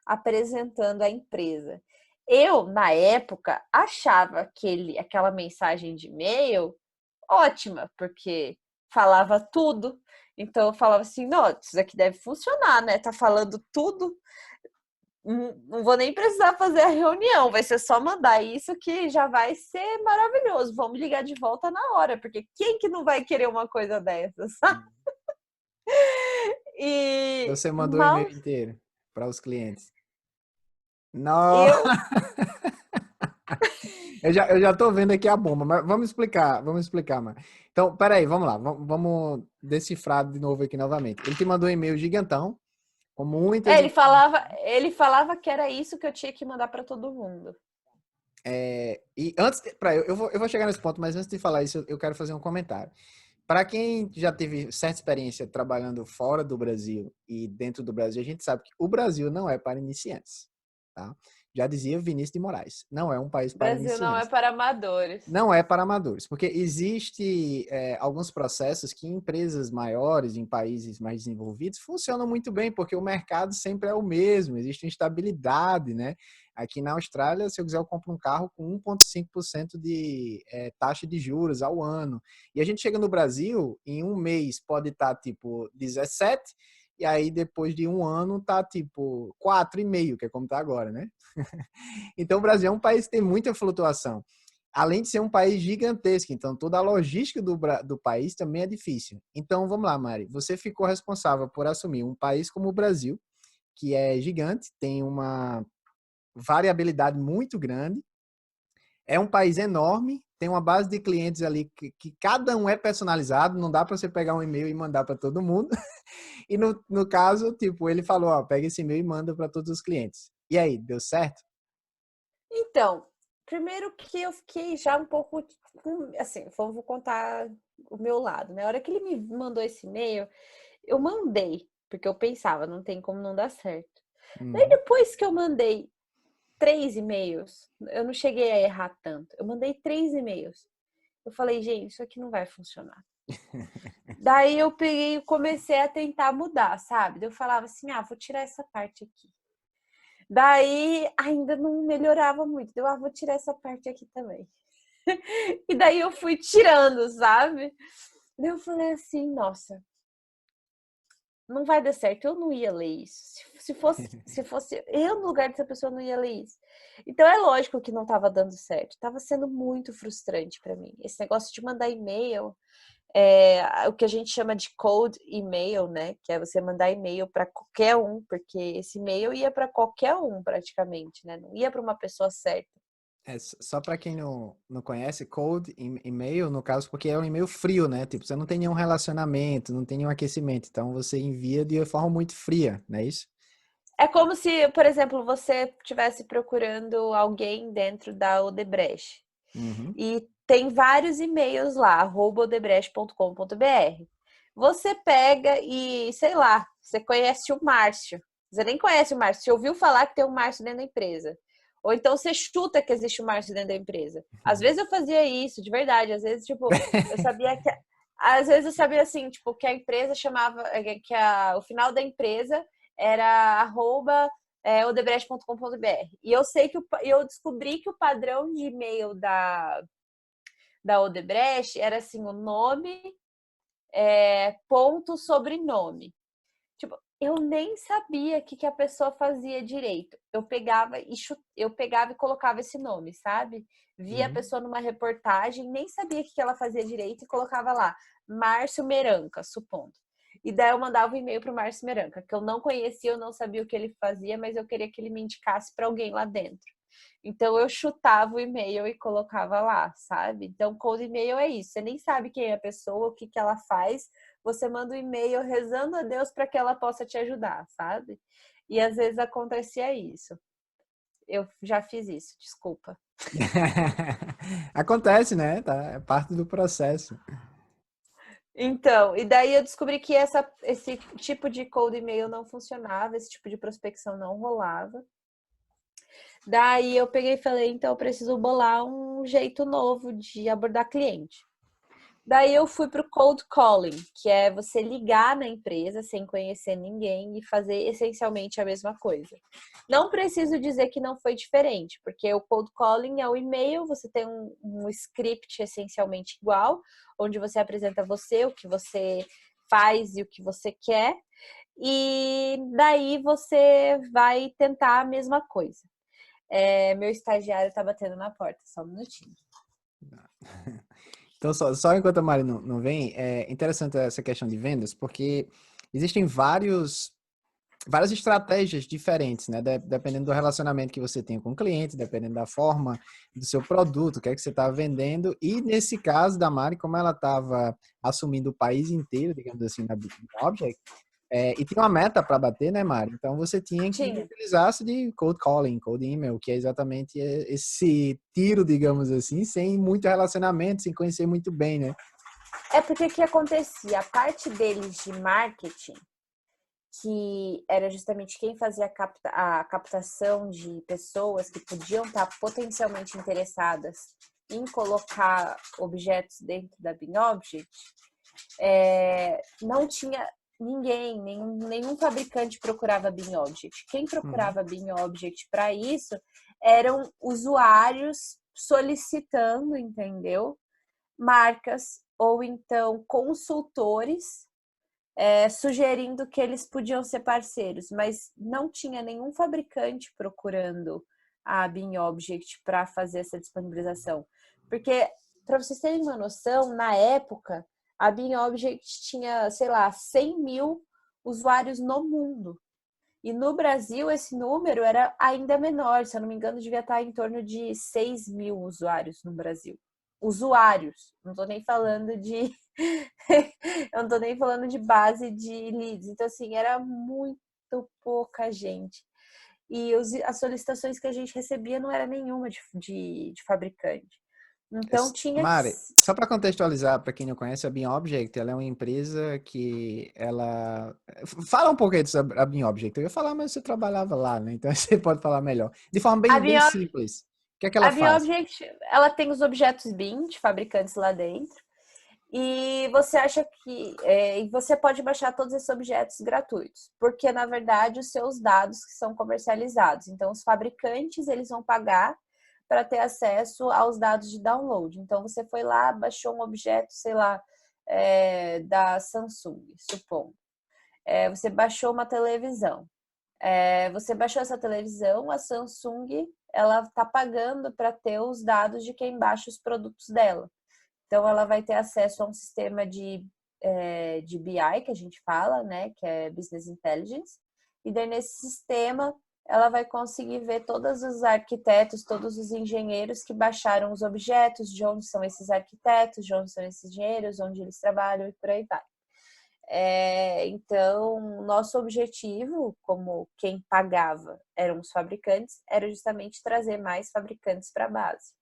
apresentando a empresa. Eu, na época, achava aquela mensagem de e-mail ótima, porque falava tudo. Então eu falava assim, não, isso aqui deve funcionar, né? Tá falando tudo, não vou nem precisar fazer a reunião, vai ser só mandar isso que já vai ser maravilhoso. Vamos ligar de volta na hora, porque quem que não vai querer uma coisa dessas? E Você mandou o mal e-mail inteiro para os clientes. Não, eu eu já tô vendo aqui a bomba, mas vamos explicar, mano. Então, peraí, vamos lá, vamos decifrar de novo aqui novamente. Ele te mandou um e-mail gigantão, com muitas ele falava que era isso que eu tinha que mandar para todo mundo. e antes, eu vou chegar nesse ponto, mas antes de falar isso, eu quero fazer um comentário. Para quem já teve certa experiência trabalhando fora do Brasil e dentro do Brasil, a gente sabe que o Brasil não é para iniciantes, tá? Já dizia Vinícius de Moraes, não é um país O para Brasil não é iniciantes. para amadores. Não é para amadores, porque existe alguns processos que em empresas maiores, em países mais desenvolvidos, funcionam muito bem, porque o mercado sempre é o mesmo, existe instabilidade, né? Aqui na Austrália, se eu quiser, eu compro um carro com 1,5% de taxa de juros ao ano. E a gente chega no Brasil, em um mês pode estar tipo 17, e aí depois de um ano tá tipo 4,5, que é como tá agora, né? Então o Brasil é um país que tem muita flutuação. Além de ser um país gigantesco, então toda a logística do país também é difícil. Então vamos lá, Mari, você ficou responsável por assumir um país como o Brasil, que é gigante, tem uma variabilidade muito grande, é um país enorme, tem uma base de clientes ali que cada um é personalizado, não dá para você pegar um e-mail e mandar para todo mundo. E no caso, tipo, ele falou, ó, pega esse e-mail e manda para todos os clientes. E aí, deu certo? Então, primeiro que eu fiquei já um pouco, assim, vou contar o meu lado, né? A hora que ele me mandou esse e-mail, eu mandei, porque eu pensava, não tem como não dar certo. Daí Uhum. depois que eu mandei 3 e-mails, eu não cheguei a errar tanto. Eu mandei 3 e-mails. Eu falei, gente, isso aqui não vai funcionar. Daí eu peguei e comecei a tentar mudar, sabe? Daí eu falava assim, vou tirar essa parte aqui. Daí ainda não melhorava muito. Vou tirar essa parte aqui também. E daí eu fui tirando, sabe? Daí eu falei assim, nossa, não vai dar certo, eu não ia ler isso. Se fosse eu no lugar dessa pessoa, não ia ler isso. Então é lógico que não estava dando certo, estava sendo muito frustrante para mim. Esse negócio de mandar e-mail, o que a gente chama de cold email, né? Que é você mandar e-mail para qualquer um, porque esse e-mail ia para qualquer um praticamente, né? Não ia para uma pessoa certa. Só para quem não conhece, cold e-mail, no caso, porque é um e-mail frio, né? Tipo, você não tem nenhum relacionamento, não tem nenhum aquecimento, então você envia de forma muito fria, não é isso? É como se, por exemplo, você estivesse procurando alguém dentro da Odebrecht. Uhum. E tem vários e-mails lá, odebrecht.com.br. Você pega e, sei lá, você conhece o Márcio. Você nem conhece o Márcio, você ouviu falar que tem um Márcio dentro da empresa. Ou então você chuta que existe um Márcio dentro da empresa. Às vezes eu fazia isso, de verdade. Às vezes, tipo, eu sabia que. Às vezes eu sabia assim, tipo, que a empresa chamava, o final da empresa era odebrecht.com.br. E eu sei que eu descobri que o padrão de e-mail da Odebrecht era assim, o nome, ponto, sobrenome. Tipo, eu nem sabia o que a pessoa fazia direito. Eu pegava e colocava esse nome, sabe? Via a Uhum. pessoa numa reportagem, nem sabia o que ela fazia direito e colocava lá, Márcio Meranca, supondo. E daí eu mandava um e-mail para o Márcio Meranca, que eu não conhecia, eu não sabia o que ele fazia, mas eu queria que ele me indicasse para alguém lá dentro. Então eu chutava o e-mail e colocava lá, sabe? Então cold e-mail é isso. Você nem sabe quem é a pessoa, o que ela faz. Você manda um e-mail rezando a Deus para que ela possa te ajudar, sabe? E às vezes acontecia isso. Eu já fiz isso, desculpa. Acontece, né? Tá? É parte do processo. Então, e daí eu descobri que esse tipo de cold e-mail não funcionava, esse tipo de prospecção não rolava. Daí eu peguei e falei, então eu preciso bolar um jeito novo de abordar cliente. Daí eu fui para o cold calling, que é você ligar na empresa sem conhecer ninguém e fazer essencialmente a mesma coisa. Não preciso dizer que não foi diferente, porque o cold calling é o e-mail, você tem um script essencialmente igual, onde você apresenta você, o que você faz e o que você quer, e daí você vai tentar a mesma coisa. Meu estagiário está batendo na porta, só um minutinho. Então, só enquanto a Mari não vem, é interessante essa questão de vendas, porque existem várias estratégias diferentes, né? Dependendo do relacionamento que você tem com o cliente, dependendo da forma do seu produto, o que é que você está vendendo. E nesse caso da Mari, como ela estava assumindo o país inteiro, digamos assim, na Object, e tinha uma meta para bater, né, Mari? Então você tinha que Tinha. utilizar-se de cold calling, cold email, que é exatamente esse tiro, digamos assim, sem muito relacionamento, sem conhecer muito bem, né? É porque o que acontecia? A parte deles de marketing, que era justamente quem fazia a captação de pessoas que podiam estar potencialmente interessadas em colocar objetos dentro da BinObject, não tinha ninguém, nenhum fabricante procurava BinObject. Quem Uhum. procurava BinObject para isso eram usuários solicitando, entendeu? Marcas ou então consultores sugerindo que eles podiam ser parceiros, mas não tinha nenhum fabricante procurando a BinObject para fazer essa disponibilização. Porque, para vocês terem uma noção, na época, a BinObject tinha, sei lá, 100 mil usuários no mundo. E no Brasil, esse número era ainda menor, se eu não me engano, devia estar em torno de 6 mil usuários no Brasil. Usuários, não estou nem falando de. Eu não estou nem falando de base de leads. Então, assim, era muito pouca gente. E as solicitações que a gente recebia não era nenhuma de fabricante. Então, tinha que. Mari, só para contextualizar, para quem não conhece, a BeamObject, ela é uma empresa que ela... Fala um pouco aí sobre a BeamObject. Eu ia falar, mas você trabalhava lá, né? Então você pode falar melhor. De forma A bem simples. O que é que ela A faz? BioObject, ela tem os objetos BIM de fabricantes lá dentro. E você acha que você pode baixar todos esses objetos gratuitos, porque na verdade os seus dados que são comercializados. Então os fabricantes eles vão pagar para ter acesso aos dados de download. Então você foi lá, baixou um objeto, sei lá, da Samsung, supondo. Você baixou uma televisão. Você baixou essa televisão, a Samsung ela está pagando para ter os dados de quem baixa os produtos dela. Então, ela vai ter acesso a um sistema de BI, que a gente fala, né, que é Business Intelligence. E daí, nesse sistema, ela vai conseguir ver todos os arquitetos, todos os engenheiros que baixaram os objetos, de onde são esses arquitetos, de onde são esses engenheiros, onde eles trabalham e por aí vai. Então, nosso objetivo, como quem pagava eram os fabricantes, era justamente trazer mais fabricantes para a base.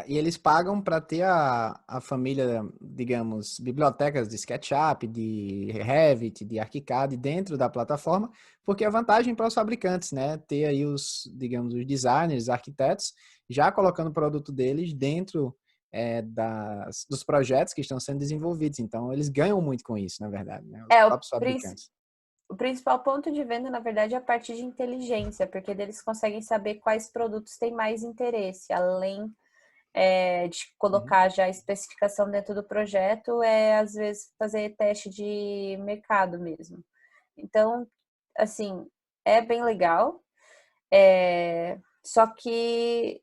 E eles pagam para ter a família, digamos, bibliotecas de SketchUp, de Revit, de ArchiCAD dentro da plataforma, porque é vantagem para os fabricantes, né? Ter aí os, digamos, os designers, arquitetos, já colocando o produto deles dentro dos projetos que estão sendo desenvolvidos. Então, eles ganham muito com isso, na verdade, né? Os É, próprios fabricantes. o principal ponto de venda, na verdade, é a parte de inteligência, porque eles conseguem saber quais produtos têm mais interesse, além de Uhum. colocar já a especificação dentro do projeto, às vezes fazer teste de mercado mesmo. Então, assim, é bem legal, só que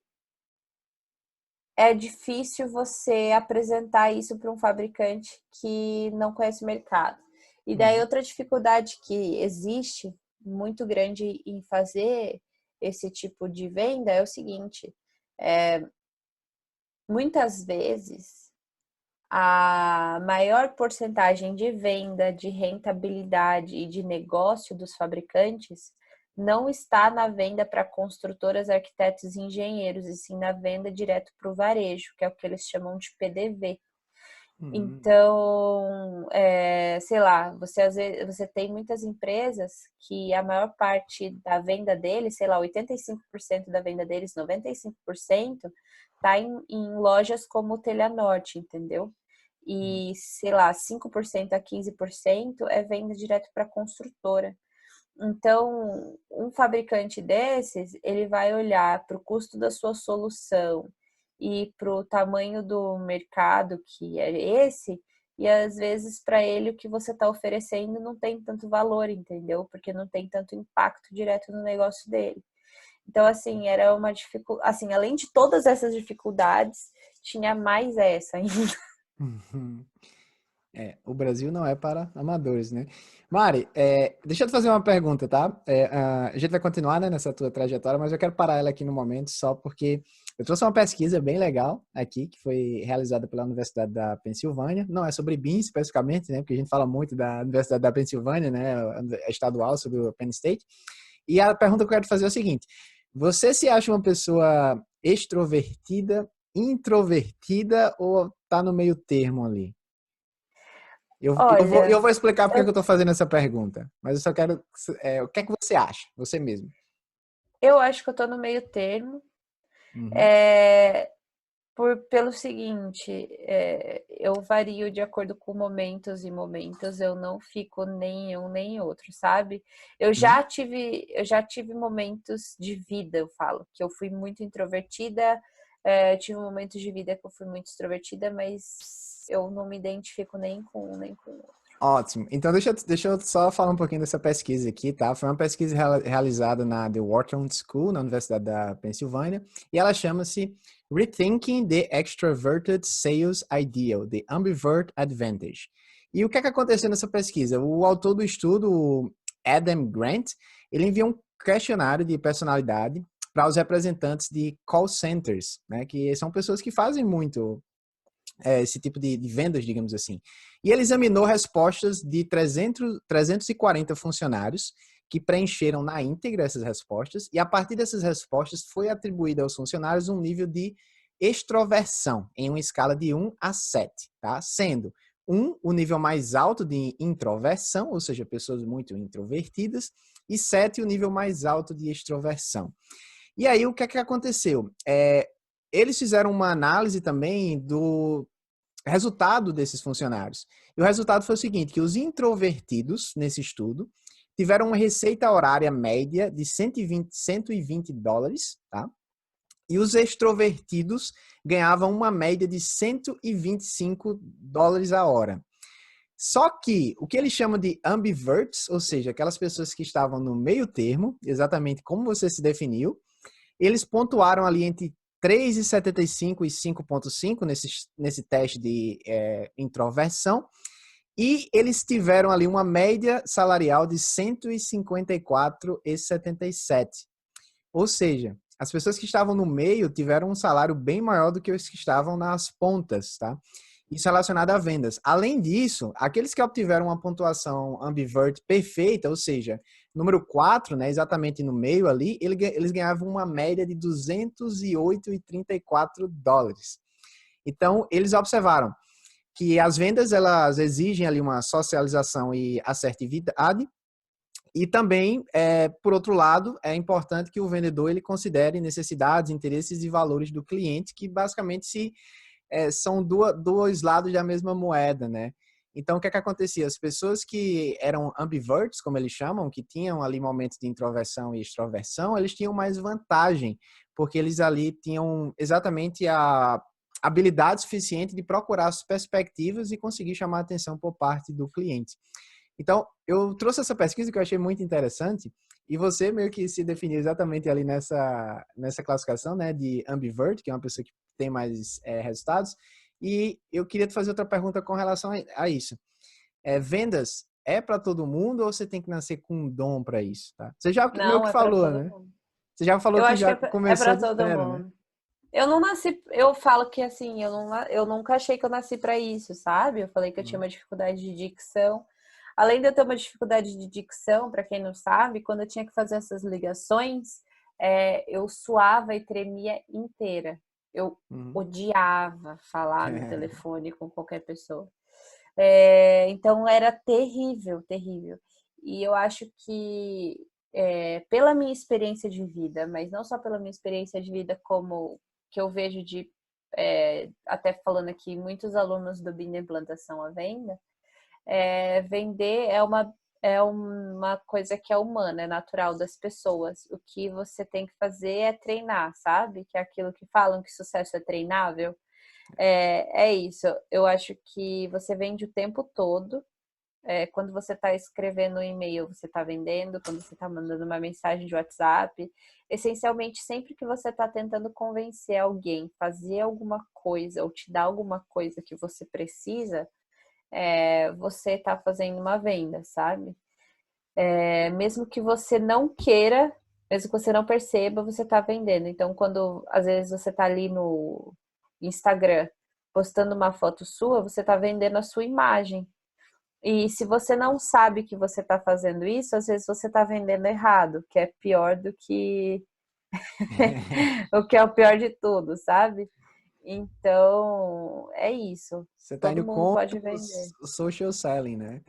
é difícil você apresentar isso para um fabricante que não conhece o mercado. E daí Uhum. outra dificuldade que existe muito grande em fazer esse tipo de venda é o seguinte: muitas vezes a maior porcentagem de venda, de rentabilidade e de negócio dos fabricantes não está na venda para construtoras, arquitetos e engenheiros, e sim na venda direto para o varejo, que é o que eles chamam de PDV. Uhum. Então, sei lá, você às vezes você tem muitas empresas que a maior parte da venda deles, sei lá, 85% da venda deles, 95%, tá em lojas como o Telha Norte, entendeu? Uhum. E, sei lá, 5% a 15% é venda direto para construtora. Então, um fabricante desses, ele vai olhar para o custo da sua solução e para o tamanho do mercado que é esse, e às vezes para ele o que você está oferecendo não tem tanto valor, entendeu? Porque não tem tanto impacto direto no negócio dele. Então, assim, era uma dificuldade. Assim, além de todas essas dificuldades, tinha mais essa ainda. Uhum. O Brasil não é para amadores, né? Mari, deixa eu te fazer uma pergunta, tá? A gente vai continuar, né, nessa tua trajetória, mas eu quero parar ela aqui no momento só porque eu trouxe uma pesquisa bem legal aqui, que foi realizada pela Universidade da Pensilvânia. Não é sobre BIM especificamente, né? Porque a gente fala muito da Universidade da Pensilvânia, né? É estadual, sobre o Penn State. E a pergunta que eu quero fazer é o seguinte: você se acha uma pessoa extrovertida, introvertida ou tá no meio termo ali? Eu Olha, vou explicar porque que eu eu, estou fazendo essa pergunta, mas eu só quero. O que é que você acha? Você mesmo. eu acho que eu tô no meio termo. Uhum, É, pelo seguinte, eu vario de acordo com momentos e momentos, eu não fico nem um nem outro, sabe? uhum, Eu já tive momentos de vida, eu falo, que eu fui muito introvertida, tive momentos de vida que eu fui muito extrovertida, mas eu não me identifico nem com um nem com o outro. ótimo. Então, deixa eu só falar um pouquinho dessa pesquisa aqui, tá? Foi uma pesquisa realizada na The Wharton School, na Universidade da Pensilvânia, e ela chama-se Rethinking the Extroverted Sales Ideal, The Ambivert Advantage. E o que é que aconteceu nessa pesquisa? O autor do estudo, o Adam Grant, ele enviou um questionário de personalidade para os representantes de call centers, né? Que são pessoas que fazem muito esse tipo de vendas, digamos assim. E ele examinou respostas de 340 funcionários que preencheram na íntegra essas respostas, e a partir dessas respostas foi atribuído aos funcionários um nível de extroversão em uma escala de 1 a 7, tá? Sendo 1 o nível mais alto de introversão, ou seja, pessoas muito introvertidas, e 7 o nível mais alto de extroversão. E aí, o que é que aconteceu? Eles fizeram uma análise também do resultado desses funcionários. E o resultado foi o seguinte, que os introvertidos, nesse estudo, tiveram uma receita horária média de 120 dólares, tá? E os extrovertidos ganhavam uma média de 125 dólares a hora. Só que o que eles chamam de ambiverts, ou seja, aquelas pessoas que estavam no meio termo, exatamente como você se definiu, eles pontuaram ali entre 3,75 e 5,5 nesse teste de introversão. E eles tiveram ali uma média salarial de 154,77. Ou seja, as pessoas que estavam no meio tiveram um salário bem maior do que os que estavam nas pontas, tá? Isso relacionado a vendas. Além disso, aqueles que obtiveram uma pontuação ambivert perfeita, ou seja, número 4, né, exatamente no meio ali, eles ganhavam uma média de 208,34 dólares. Então, eles observaram que as vendas, elas exigem ali uma socialização e assertividade, e também, por outro lado, é importante que o vendedor ele considere necessidades, interesses e valores do cliente, que basicamente são dois lados da mesma moeda, né? Então, o que é que acontecia? As pessoas que eram ambiverts, como eles chamam, que tinham ali momentos de introversão e extroversão, eles tinham mais vantagem, porque eles ali tinham exatamente a habilidade suficiente de procurar as perspectivas e conseguir chamar a atenção por parte do cliente. Então, eu trouxe essa pesquisa que eu achei muito interessante, e você meio que se definiu exatamente ali nessa classificação, né, de ambivert, que é uma pessoa que tem mais resultados, e eu queria te fazer outra pergunta com relação a isso. Vendas é para todo mundo ou você tem que nascer com um dom para isso, tá? Você já meio Não, que é para falou, todo né? mundo. Você já falou Eu que acho que já é começou para de todo zero, né? mundo. Eu não nasci, eu falo que assim, eu nunca achei que eu nasci para isso, sabe? Eu falei que eu tinha uma dificuldade de dicção. Além de eu ter uma dificuldade de dicção, para quem não sabe, quando eu tinha que fazer essas ligações, eu suava e tremia inteira. Eu Uhum. odiava falar no telefone com qualquer pessoa. Então era terrível, terrível. E eu acho que pela minha experiência de vida, mas não só pela minha experiência de vida, como que eu vejo até falando aqui, muitos alunos do BIM Implantação à Venda, vender é uma coisa que é humana, é natural das pessoas. O que você tem que fazer é treinar, sabe? Que é aquilo que falam que sucesso é treinável. É isso. Eu acho que você vende o tempo todo. Quando você está escrevendo um e-mail, você está vendendo. Quando você está mandando uma mensagem de WhatsApp. Essencialmente, sempre que você está tentando convencer alguém a fazer alguma coisa ou te dar alguma coisa que você precisa, você está fazendo uma venda, sabe? Mesmo que você não queira, mesmo que você não perceba, você está vendendo. Então, quando às vezes você está ali no Instagram postando uma foto sua, você está vendendo a sua imagem. E se você não sabe que você está fazendo isso, às vezes você está vendendo errado, que é pior do que o que é o pior de tudo, sabe? Então, é isso. Você está Todo indo mundo contra pode vender. o social selling, né?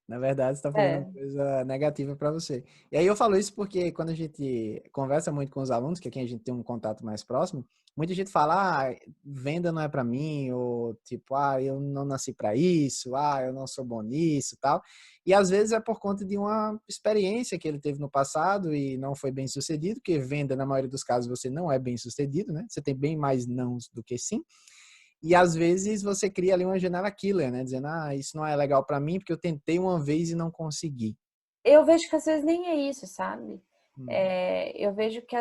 Na verdade, você está fazendo uma É. coisa negativa para você. E aí eu falo isso porque quando a gente conversa muito com os alunos, que aqui a gente tem um contato mais próximo, muita gente fala, venda não é para mim, ou tipo, eu não nasci para isso, eu não sou bom nisso, tal. E às vezes é por conta de uma experiência que ele teve no passado e não foi bem sucedido, porque venda, na maioria dos casos, você não é bem sucedido, né? Você tem bem mais nãos do que sim. E às vezes você cria ali uma janela killer, né? Dizendo, isso não é legal para mim porque eu tentei uma vez e não consegui. Eu vejo que às vezes nem é isso, sabe? Hum. Eu vejo que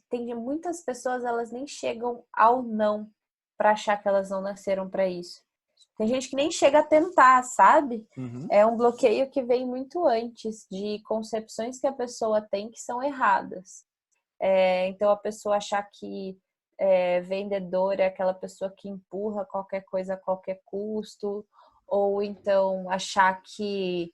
tem muitas pessoas, elas nem chegam ao não para achar que elas não nasceram para isso. Tem gente que nem chega a tentar, sabe? Uhum. É um bloqueio que vem muito antes de concepções que a pessoa tem que são erradas. Então a pessoa achar que vendedor é aquela pessoa que empurra qualquer coisa a qualquer custo, ou então achar que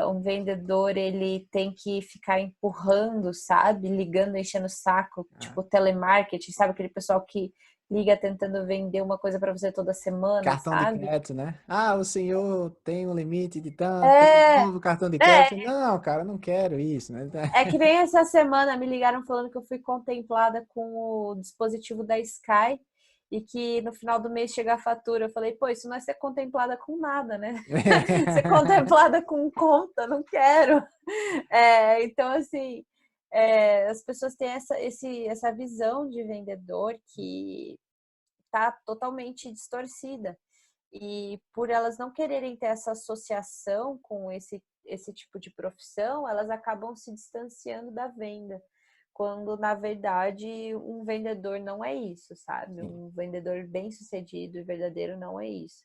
um vendedor ele tem que ficar empurrando, sabe? Ligando, enchendo o saco, Ah, tipo telemarketing, sabe? Aquele pessoal que liga tentando vender uma coisa para você toda semana, cartão de sabe? crédito, né? O senhor tem um limite de tanto, tem um É, novo cartão de é, crédito. Não, cara, eu não quero isso, né? é que nem essa semana me ligaram falando que eu fui contemplada com o dispositivo da Sky e que no final do mês chega a fatura. Eu falei, pô, isso não é ser contemplada com nada, né? Ser contemplada com conta, não quero. Então, assim, as pessoas têm essa visão de vendedor que está totalmente distorcida. E por elas não quererem ter essa associação com esse tipo de profissão, elas acabam se distanciando da venda. Quando, na verdade, um vendedor não é isso, sabe? Sim. Um vendedor bem-sucedido e verdadeiro não é isso.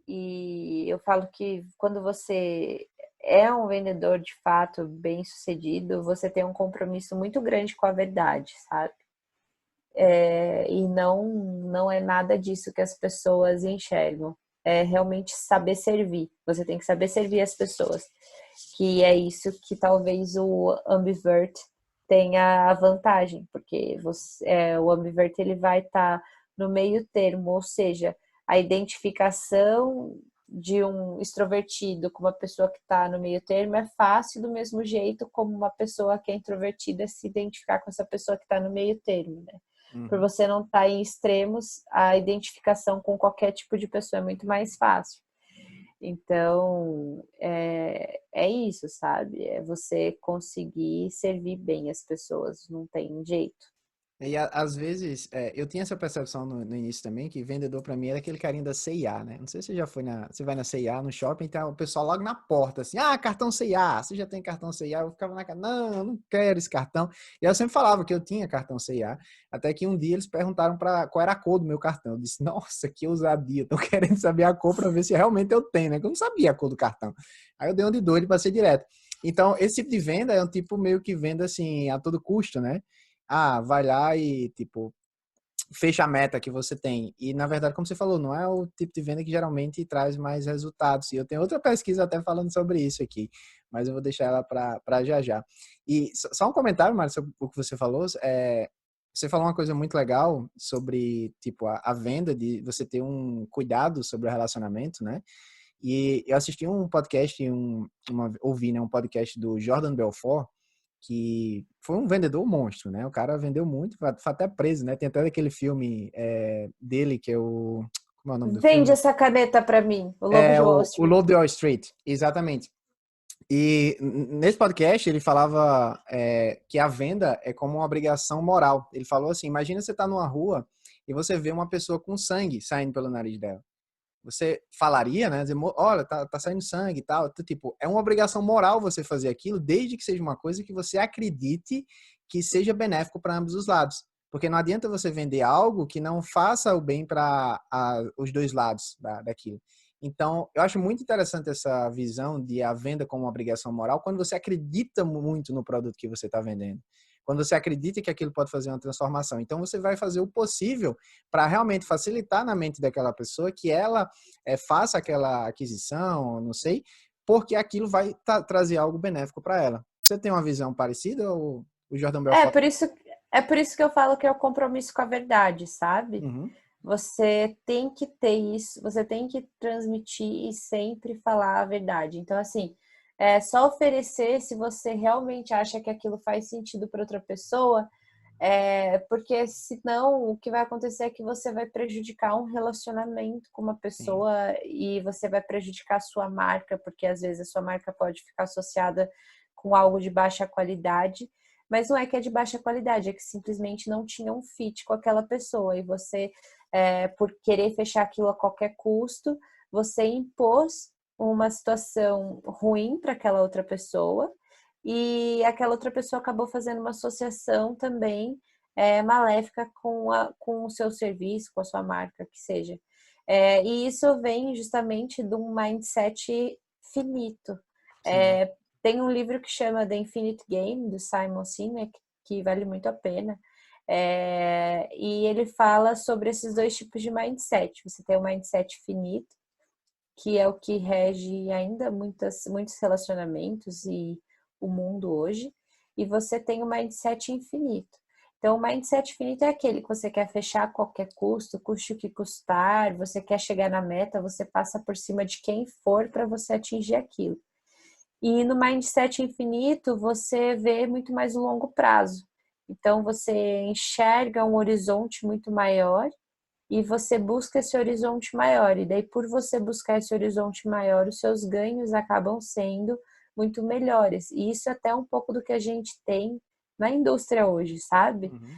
E eu falo que quando você é um vendedor de fato bem-sucedido, você tem um compromisso muito grande com a verdade, sabe? E não é nada disso que as pessoas enxergam. É realmente saber servir. Você tem que saber servir as pessoas. Que é isso que talvez o ambivert tenha a vantagem, porque o ambivert ele vai estar no meio termo, ou seja, a identificação de um extrovertido com uma pessoa que está no meio termo é fácil do mesmo jeito como uma pessoa que é introvertida se identificar com essa pessoa que está no meio termo, né? Por Uhum. você não estar em extremos, a identificação com qualquer tipo de pessoa é muito mais fácil. Então, é isso, sabe? É você conseguir servir bem as pessoas, não tem jeito. E às vezes, eu tinha essa percepção no início também, que vendedor pra mim era aquele carinha da C&A, né? Não sei se você já foi você vai na C&A, no shopping, tá o pessoal logo na porta, assim, cartão C&A, você já tem cartão C&A? Eu ficava na cara, não, eu não quero esse cartão. E eu sempre falava que eu tinha cartão C&A, até que um dia eles perguntaram qual era a cor do meu cartão. Eu disse, nossa, que ousadia, tô querendo saber a cor pra ver se realmente eu tenho, né? Que eu não sabia a cor do cartão. Aí eu dei um de doido e passei direto. Então, esse tipo de venda é um tipo meio que venda, assim, a todo custo, né? Vai lá e, tipo, fecha a meta que você tem. E, na verdade, como você falou, não é o tipo de venda que geralmente traz mais resultados. E eu tenho outra pesquisa até falando sobre isso aqui, mas eu vou deixar ela para já já. E só um comentário, Mário, sobre o que você falou. Você falou uma coisa muito legal sobre, tipo, a venda, de você ter um cuidado sobre o relacionamento, né? E eu assisti um podcast, ouvi, né, um podcast do Jordan Belfort, que foi um vendedor monstro, né? O cara vendeu muito, foi até preso, né? Tem até aquele filme dele que é o... Como é o nome do Vende filme? essa caneta para mim, o Lobo É de Wall o Street. Lobo de Wall Street, exatamente. E nesse podcast ele falava que a venda é como uma obrigação moral. Ele falou assim, imagina você tá numa rua e você vê uma pessoa com sangue saindo pelo nariz dela. Você falaria, né? Dizer, olha, tá saindo sangue e tal. Tipo, é uma obrigação moral você fazer aquilo, desde que seja uma coisa que você acredite que seja benéfico para ambos os lados. Porque não adianta você vender algo que não faça o bem para os dois lados daquilo. Então, eu acho muito interessante essa visão de a venda como uma obrigação moral, quando você acredita muito no produto que você está vendendo. Quando você acredita que aquilo pode fazer uma transformação. Então, você vai fazer o possível para realmente facilitar na mente daquela pessoa que ela faça aquela aquisição, não sei, porque aquilo vai trazer algo benéfico para ela. Você tem uma visão parecida ou o Jordan É Belfort? por isso, é por isso que eu falo que é o compromisso com a verdade, sabe? Uhum, Você tem que ter isso, você tem que transmitir e sempre falar a verdade. Então, assim, é só oferecer se você realmente acha que aquilo faz sentido para outra pessoa, porque senão o que vai acontecer é que você vai prejudicar um relacionamento com uma sim. pessoa e você vai prejudicar a sua marca, porque às vezes a sua marca pode ficar associada com algo de baixa qualidade, mas não é que é de baixa qualidade, é que simplesmente não tinha um fit com aquela pessoa e você, por querer fechar aquilo a qualquer custo, você impôs uma situação ruim para aquela outra pessoa e aquela outra pessoa acabou fazendo uma associação também maléfica com o seu serviço, com a sua marca, que seja. E isso vem justamente de um mindset finito. Sim. Tem um livro que chama The Infinite Game, do Simon Sinek, que vale muito a pena. E ele fala sobre esses dois tipos de mindset. Você tem o mindset finito, que é o que rege ainda muitos relacionamentos e o mundo hoje, e você tem o mindset infinito. Então, o mindset infinito é aquele que você quer fechar a qualquer custo, custe o que custar, você quer chegar na meta, você passa por cima de quem for para você atingir aquilo. E no mindset infinito, você vê muito mais o longo prazo. Então, você enxerga um horizonte muito maior e você busca esse horizonte maior. E daí, por você buscar esse horizonte maior, os seus ganhos acabam sendo muito melhores. E isso é até um pouco do que a gente tem na indústria hoje, sabe? Uhum.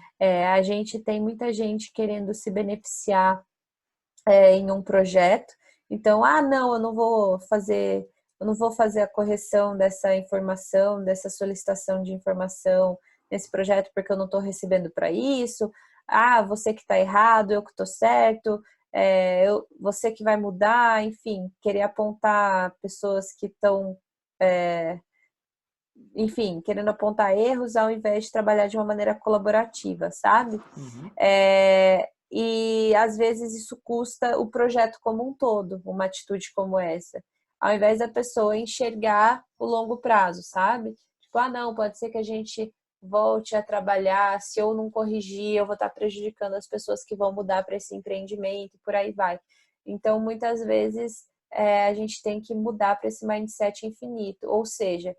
A gente tem muita gente querendo se beneficiar em um projeto. Então, não, eu não vou fazer a correção dessa informação, dessa solicitação de informação nesse projeto porque eu não estou recebendo para isso. Você que está errado, eu que estou certo. você que vai mudar, enfim, querer apontar pessoas que estão, enfim, querendo apontar erros ao invés de trabalhar de uma maneira colaborativa, sabe? Uhum. E às vezes isso custa o projeto como um todo, uma atitude como essa. Ao invés da pessoa enxergar o longo prazo, sabe? Tipo, não, pode ser que a gente volte a trabalhar, se eu não corrigir, eu vou estar prejudicando as pessoas que vão mudar para esse empreendimento, por aí vai. Então, muitas vezes, a gente tem que mudar para esse mindset infinito. Ou seja,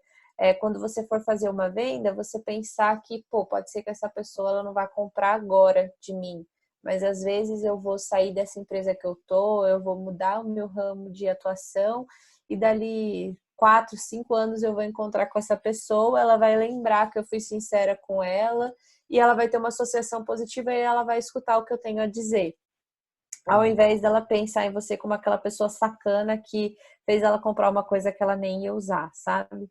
quando você for fazer uma venda, você pensar que, pode ser que essa pessoa ela não vai comprar agora de mim, mas às vezes eu vou sair dessa empresa que eu tô, eu vou mudar o meu ramo de atuação e dali 4, 5 anos eu vou encontrar com essa pessoa, ela vai lembrar que eu fui sincera com ela e ela vai ter uma associação positiva e ela vai escutar o que eu tenho a dizer. Ao invés dela pensar em você como aquela pessoa sacana que fez ela comprar uma coisa que ela nem ia usar, sabe?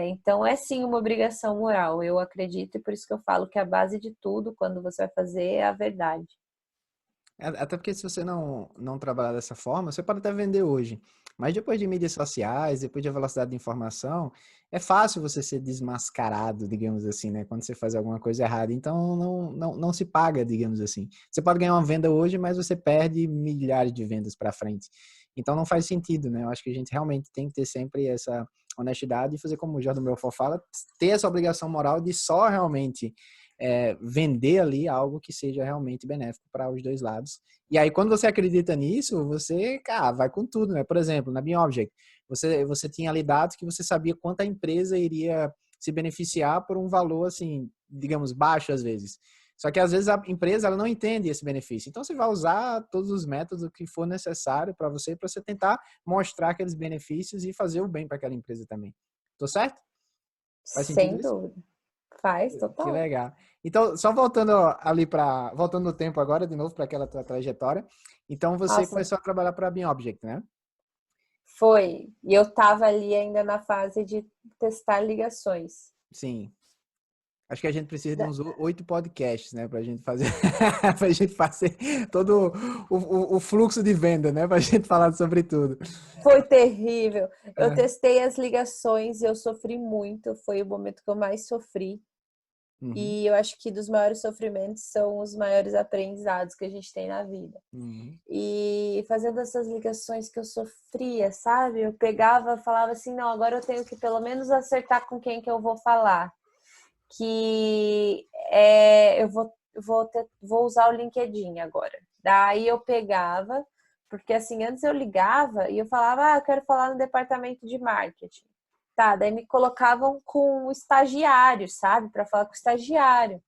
Então, é sim uma obrigação moral, eu acredito, e por isso que eu falo que a base de tudo, quando você vai fazer, é a verdade. Até porque se você não trabalhar dessa forma, você pode até vender hoje. Mas depois de mídias sociais, depois de velocidade de informação, é fácil você ser desmascarado, digamos assim, né? Quando você faz alguma coisa errada. Então, não se paga, digamos assim. Você pode ganhar uma venda hoje, mas você perde milhares de vendas para frente. Então, não faz sentido, né? Eu acho que a gente realmente tem que ter sempre essa honestidade e fazer como o Jordan Belfort fala, ter essa obrigação moral de só realmente vender ali algo que seja realmente benéfico para os dois lados. E aí, quando você acredita nisso, você, cara, vai com tudo, né? Por exemplo, na BeObject, você tinha ali dados que você sabia quanto a empresa iria se beneficiar por um valor, assim, digamos, baixo às vezes. Só que às vezes a empresa ela não entende esse benefício. Então você vai usar todos os métodos que for necessário para você tentar mostrar aqueles benefícios e fazer o bem para aquela empresa também. Tô certo? Faz sentido Sem isso? dúvida. Faz, Que total. legal. Então, só voltando ali voltando no tempo agora, de novo, para aquela tua trajetória. Então, você Nossa, começou a trabalhar para a BeObject, né? foi. E eu tava ali ainda na fase de testar ligações. Sim. Acho que a gente precisa de uns 8 podcasts, né? Pra gente fazer, pra gente fazer todo o fluxo de venda, né? Pra gente falar sobre tudo. Foi terrível. Eu É. testei as ligações e eu sofri muito. Foi o momento que eu mais sofri. Uhum, E eu acho que dos maiores sofrimentos são os maiores aprendizados que a gente tem na vida. uhum, E fazendo essas ligações que eu sofria, sabe? Eu pegava, falava assim, não, agora eu tenho que pelo menos acertar com quem que eu vou falar. Que eu vou usar o LinkedIn agora. Daí eu pegava, porque assim, antes eu ligava e eu falava, eu quero falar no departamento de marketing. Tá, daí me colocavam com o estagiário, sabe? Para falar com o estagiário.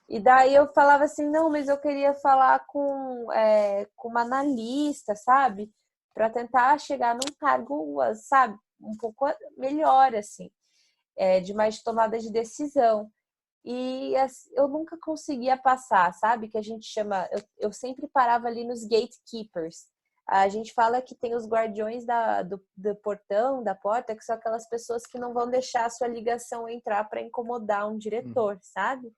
E daí eu falava assim, não, mas eu queria falar com uma analista, sabe? Para tentar chegar num cargo, sabe? Um pouco melhor, assim, de mais tomada de decisão. E eu nunca conseguia passar, sabe? Que a gente chama. Eu sempre parava ali nos gatekeepers. A gente fala que tem os guardiões do portão, da porta, que são aquelas pessoas que não vão deixar a sua ligação entrar para incomodar um uhum. diretor, sabe?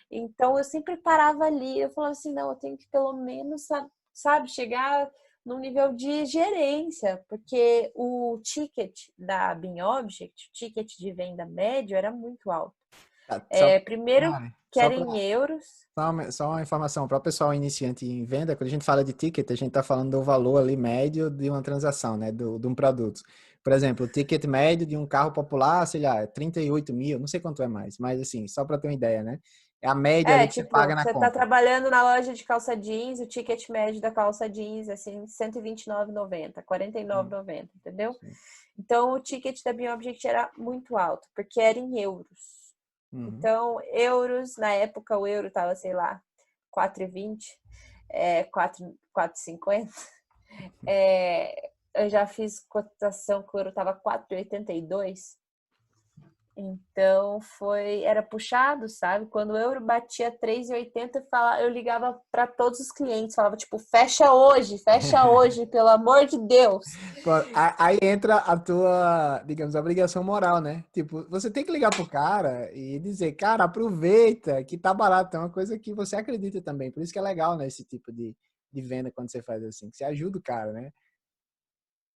Então eu sempre parava ali, eu falava assim, não, eu tenho que pelo menos, sabe, chegar no nível de gerência, porque o ticket da BeObject, o ticket de venda médio era muito alto. Tá, só, Primeiro que só era para em euros. só uma informação para o pessoal iniciante em venda, quando a gente fala de ticket, a gente está falando do valor ali médio de uma transação, né, de um produto. Por exemplo, o ticket médio de um carro popular, sei lá, 38 mil, não sei quanto é mais, mas assim, só para ter uma ideia, né? É a média ali que você Tipo, paga na você tá compra. trabalhando na loja de calça jeans, o ticket médio da calça jeans, assim, R$ 129,90, R$ Sim, 49,90, entendeu? sim. Então, o ticket da BeObject era muito alto, porque era em euros. Uhum. Então, euros, na época o euro tava, sei lá, 4,20, 4,50. Eu já fiz cotação que o euro tava 4,82. Então era puxado, sabe? Quando o euro batia 3,80, eu ligava para todos os clientes, falava tipo, fecha hoje, pelo amor de Deus. Aí entra a tua, digamos, obrigação moral, né? Tipo, você tem que ligar pro cara e dizer, cara, aproveita que tá barato, é uma coisa que você acredita também. Por isso que é legal, né, esse tipo de de venda quando você faz assim, que você ajuda o cara, né?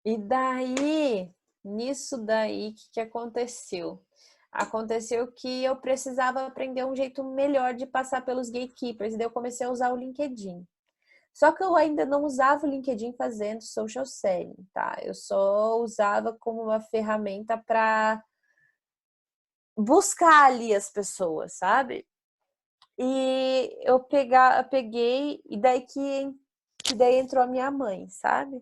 E daí, nisso daí, o que aconteceu? Aconteceu que eu precisava aprender um jeito melhor de passar pelos gatekeepers, e daí eu comecei a usar o LinkedIn. Só que eu ainda não usava o LinkedIn fazendo social selling, tá? Eu só usava como uma ferramenta para buscar ali as pessoas, sabe? E peguei, e daí entrou a minha mãe, sabe?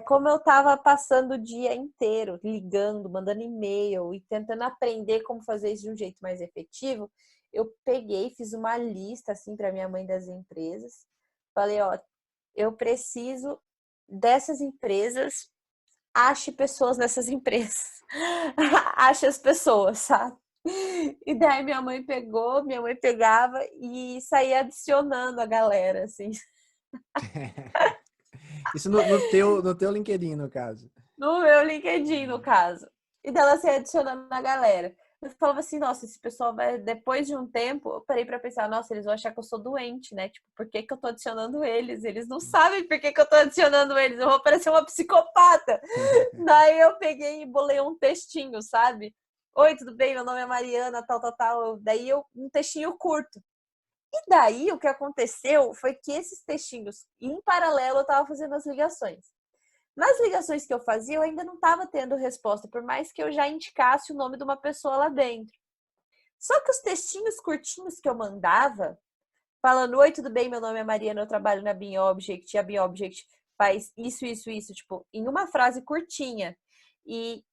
Como eu estava passando o dia inteiro ligando, mandando e-mail e tentando aprender como fazer isso de um jeito mais efetivo, eu peguei, fiz uma lista assim para minha mãe das empresas. Falei, ó, eu preciso dessas empresas, ache pessoas nessas empresas. Ache as pessoas, sabe? E daí minha mãe pegava e saía adicionando a galera, assim. Isso no teu LinkedIn, no caso. No meu LinkedIn, no caso. E dela se adicionando na galera. Eu falava assim, nossa, esse pessoal vai. Depois de um tempo, eu parei pra pensar, nossa, eles vão achar que eu sou doente, né? Tipo, por que que eu tô adicionando eles? Eles não sabem por que que eu tô adicionando eles. Eu vou parecer uma psicopata. Daí eu peguei e bolei um textinho, sabe? Oi, tudo bem? Meu nome é Mariana, tal, tal, tal. Daí um textinho curto. E daí o que aconteceu foi que esses textinhos, em paralelo, eu tava fazendo as ligações. Nas ligações que eu fazia, eu ainda não estava tendo resposta, por mais que eu já indicasse o nome de uma pessoa lá dentro. Só que os textinhos curtinhos que eu mandava, falando, oi, tudo bem, meu nome é Mariana, eu trabalho na Bean Object, e a Bean Object faz isso, tipo, em uma frase curtinha, e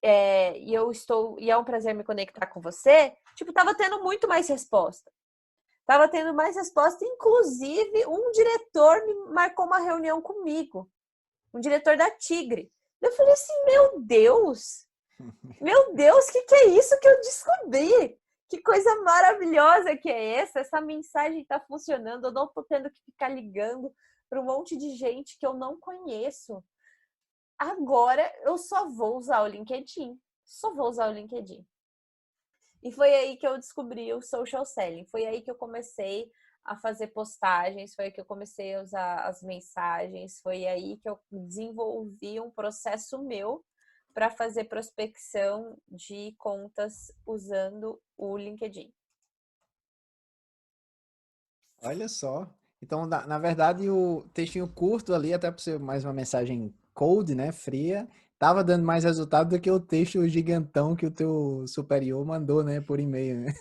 e é um prazer me conectar com você, tipo, tava tendo muito mais resposta. Tava tendo mais resposta, inclusive um diretor me marcou uma reunião comigo, um diretor da Tigre. Eu falei assim, meu Deus, que é isso que eu descobri? Que coisa maravilhosa que é essa? Essa mensagem tá funcionando, eu não tô tendo que ficar ligando para um monte de gente que eu não conheço. Agora eu só vou usar o LinkedIn. Só vou usar o LinkedIn. E foi aí que eu descobri o social selling. Foi aí que eu comecei a fazer postagens, foi aí que eu comecei a usar as mensagens, foi aí que eu desenvolvi um processo meu para fazer prospecção de contas usando o LinkedIn. Olha só. Então, na verdade, o textinho curto ali, até por ser mais uma mensagem cold, né, fria, tava dando mais resultado do que o texto gigantão que o teu superior mandou, né, por e-mail, né?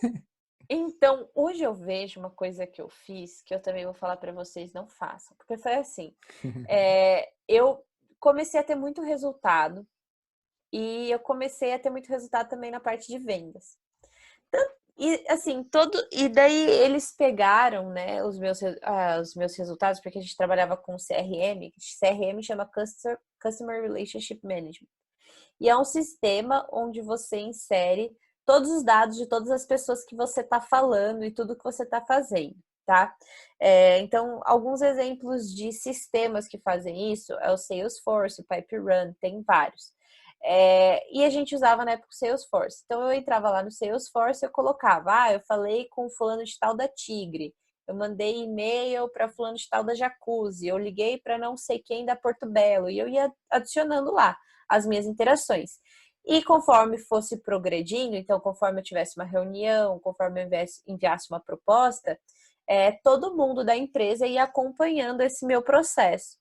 Então, hoje eu vejo uma coisa que eu fiz, que eu também vou falar para vocês, não façam. Porque foi assim, eu comecei a ter muito resultado e eu comecei a ter muito resultado também na parte de vendas. E assim, e daí eles pegaram, né, os meus resultados, porque a gente trabalhava com CRM chama Customer Relationship Management. E é um sistema onde você insere todos os dados de todas as pessoas que você está falando e tudo que você está fazendo, tá? Então, alguns exemplos de sistemas que fazem isso é o Salesforce, o PipeRun, tem vários. E a gente usava na época o Salesforce. Então, eu entrava lá no Salesforce, eu colocava, eu falei com fulano de tal da Tigre, eu mandei e-mail para fulano de tal da Jacuzzi, eu liguei para não sei quem da Porto Belo, e eu ia adicionando lá as minhas interações. E conforme fosse progredindo, então conforme eu tivesse uma reunião, conforme eu enviasse uma proposta, todo mundo da empresa ia acompanhando esse meu processo.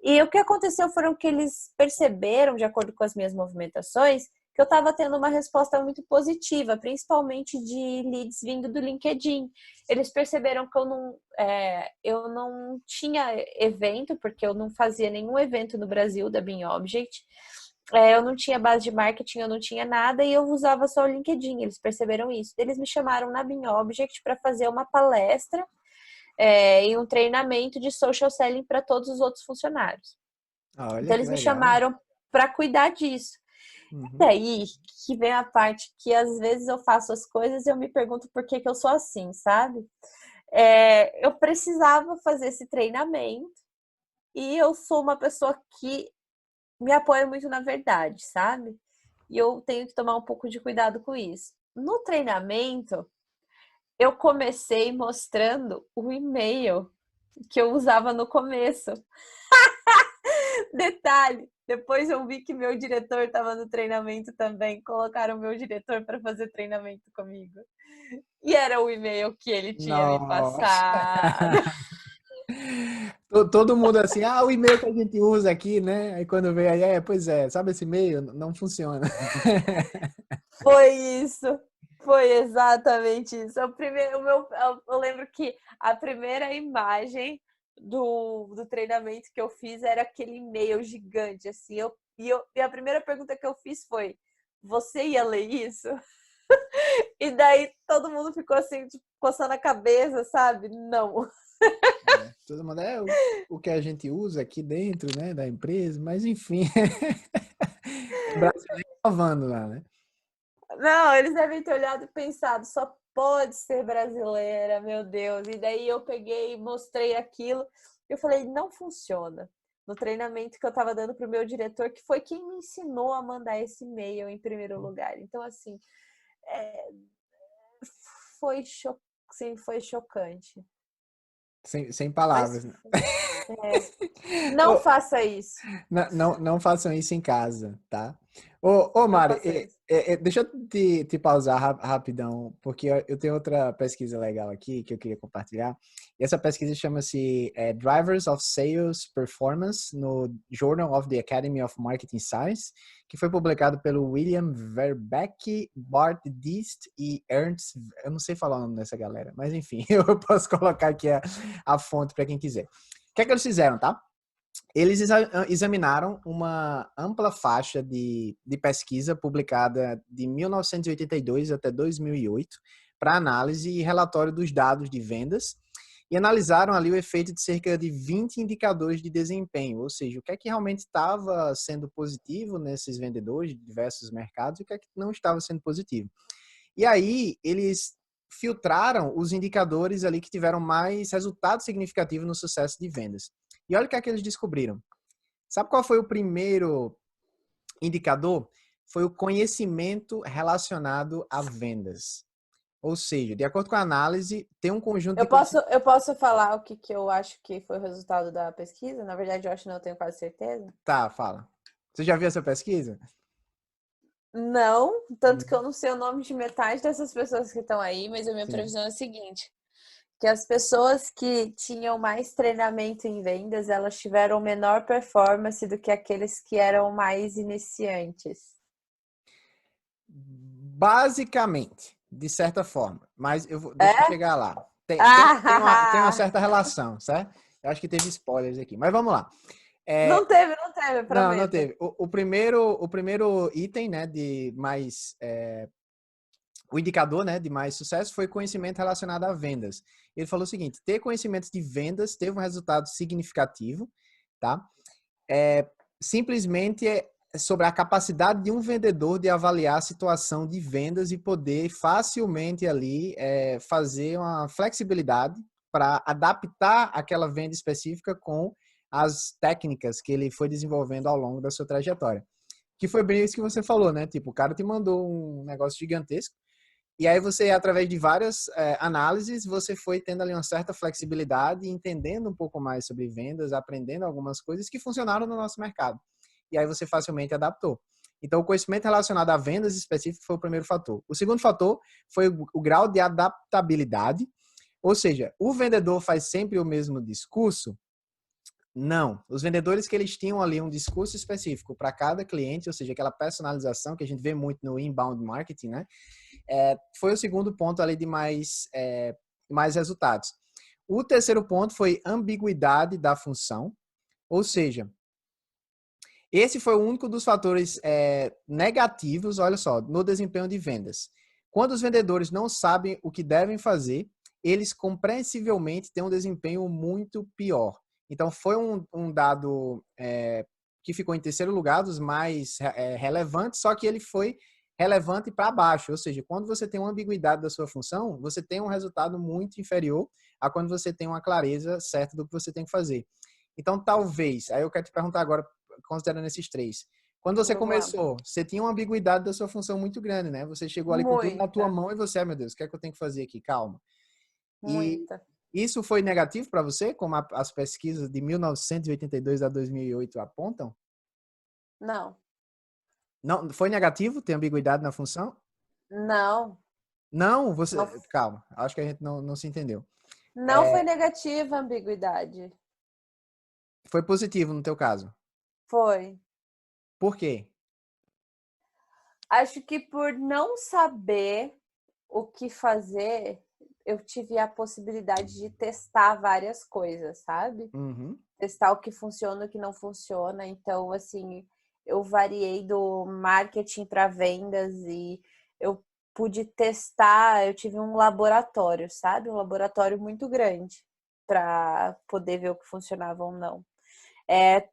E o que aconteceu foram que eles perceberam, de acordo com as minhas movimentações, que eu estava tendo uma resposta muito positiva, principalmente de leads vindo do LinkedIn. Eles perceberam que eu não tinha evento, porque eu não fazia nenhum evento no Brasil da Bean Object. Eu não tinha base de marketing, eu não tinha nada e eu usava só o LinkedIn. Eles perceberam isso. Eles me chamaram na Bean Object para fazer uma palestra e um treinamento de social selling para todos os outros funcionários. Olha Então, que eles me legal. chamaram para cuidar disso. E Uhum. daí que vem a parte que às vezes eu faço as coisas e eu me pergunto por que eu sou assim, sabe? Eu precisava fazer esse treinamento e eu sou uma pessoa que me apoia muito na verdade, sabe? E eu tenho que tomar um pouco de cuidado com isso. No treinamento, eu comecei mostrando o e-mail que eu usava no começo. Detalhe, depois eu vi que meu diretor estava no treinamento também, colocaram meu diretor para fazer treinamento comigo. E era o e-mail que ele tinha me Nossa. passado. Todo mundo assim, o e-mail que a gente usa aqui, né? Aí quando vem aí, pois é, sabe esse e-mail? Não funciona. Foi isso. Foi exatamente isso. Eu lembro que a primeira imagem do treinamento que eu fiz era aquele e-mail gigante, assim. E a primeira pergunta que eu fiz foi: você ia ler isso? E daí todo mundo ficou assim, tipo, coçando a cabeça, sabe? Não. Todo mundo o que a gente usa aqui dentro, né, da empresa, mas enfim, é brasileiro inovando lá, né? Não, eles devem ter olhado e pensado, só pode ser brasileira, meu Deus. E daí eu peguei e mostrei aquilo. Eu falei, não funciona. No treinamento que eu estava dando para o meu diretor, que foi quem me ensinou a mandar esse e-mail em primeiro lugar. Então, assim, é, foi, sim, foi chocante. Sem Mas palavras, né? não faça isso. Não façam isso em casa, tá? Ô Não Mari, faça isso. deixa eu te pausar rapidão, porque eu tenho outra pesquisa legal aqui que eu queria compartilhar. E essa pesquisa chama-se Drivers of Sales Performance no Journal of the Academy of Marketing Science, que foi publicado pelo William Verbeek, Bart Diest e Ernst. Eu não sei falar o nome dessa galera, mas enfim, eu posso colocar aqui a fonte para quem quiser. O que é que eles fizeram, tá? Eles examinaram uma ampla faixa de pesquisa publicada de 1982 até 2008 para análise e relatório dos dados de vendas e analisaram ali o efeito de cerca de 20 indicadores de desempenho, ou seja, o que é que realmente estava sendo positivo nesses vendedores de diversos mercados e o que é que não estava sendo positivo. E aí, eles filtraram os indicadores ali que tiveram mais resultado significativo no sucesso de vendas. E olha o que é que eles descobriram. Sabe qual foi o primeiro indicador? Foi o conhecimento relacionado a vendas. Ou seja, de acordo com a análise, tem um conjunto de conhecimento. Eu posso falar o que eu acho que foi o resultado da pesquisa? Na verdade, eu acho que não, eu tenho quase certeza. Tá, fala. Você já viu essa pesquisa? Não, tanto que eu não sei o nome de metade dessas pessoas que estão aí, mas a minha Sim. previsão é a seguinte: que as pessoas que tinham mais treinamento em vendas, elas tiveram menor performance do que aqueles que eram mais iniciantes. Basicamente, de certa forma. Mas deixa eu É? chegar lá. Tem uma Ah! certa relação, certo? Eu acho que teve spoilers aqui. Mas vamos lá. Não teve, não teve, Não prometo. teve. O primeiro item, né, de mais o indicador, né, de mais sucesso foi conhecimento relacionado a vendas. Ele falou o seguinte: ter conhecimento de vendas teve um resultado significativo, tá? Simplesmente é sobre a capacidade de um vendedor de avaliar a situação de vendas e poder facilmente ali fazer uma flexibilidade para adaptar aquela venda específica com as técnicas que ele foi desenvolvendo ao longo da sua trajetória. Que foi bem isso que você falou, né? Tipo, o cara te mandou um negócio gigantesco e aí você, através de várias análises, você foi tendo ali uma certa flexibilidade, entendendo um pouco mais sobre vendas, aprendendo algumas coisas que funcionaram no nosso mercado. E aí você facilmente adaptou. Então, o conhecimento relacionado a vendas específico foi o primeiro fator. O segundo fator foi o grau de adaptabilidade, ou seja, o vendedor faz sempre o mesmo discurso? Não. Os vendedores que eles tinham ali um discurso específico para cada cliente, ou seja, aquela personalização que a gente vê muito no inbound marketing, né? Foi o segundo ponto ali de mais resultados. O terceiro ponto foi ambiguidade da função, ou seja, esse foi o único dos fatores negativos, olha só, no desempenho de vendas. Quando os vendedores não sabem o que devem fazer, eles compreensivelmente têm um desempenho muito pior. Então, foi um dado que ficou em terceiro lugar, dos mais relevantes, só que ele foi relevante para baixo. Ou seja, quando você tem uma ambiguidade da sua função, você tem um resultado muito inferior a quando você tem uma clareza certa do que você tem que fazer. Então, talvez, aí eu quero te perguntar agora, considerando esses três. Quando você Vamos lá. começou, você tinha uma ambiguidade da sua função muito grande, né? Você chegou ali com tudo na tua Muita, mão e você, meu Deus, o que é que eu tenho que fazer aqui? Calma. E, muita. Isso foi negativo para você, como as pesquisas de 1982 a 2008 apontam? Não, Não, foi negativo ter ambiguidade na função? não, Não, não, você. Calma, acho que a gente não se entendeu. não foi negativa a ambiguidade. Foi positivo no teu caso. Foi. Por quê? Acho que por não saber o que fazer, eu tive a possibilidade de testar várias coisas, sabe? Uhum. Testar o que funciona, o que não funciona. Então, assim, eu variei do marketing para vendas e eu pude testar. Eu tive um laboratório, sabe? Um laboratório muito grande para poder ver o que funcionava ou não.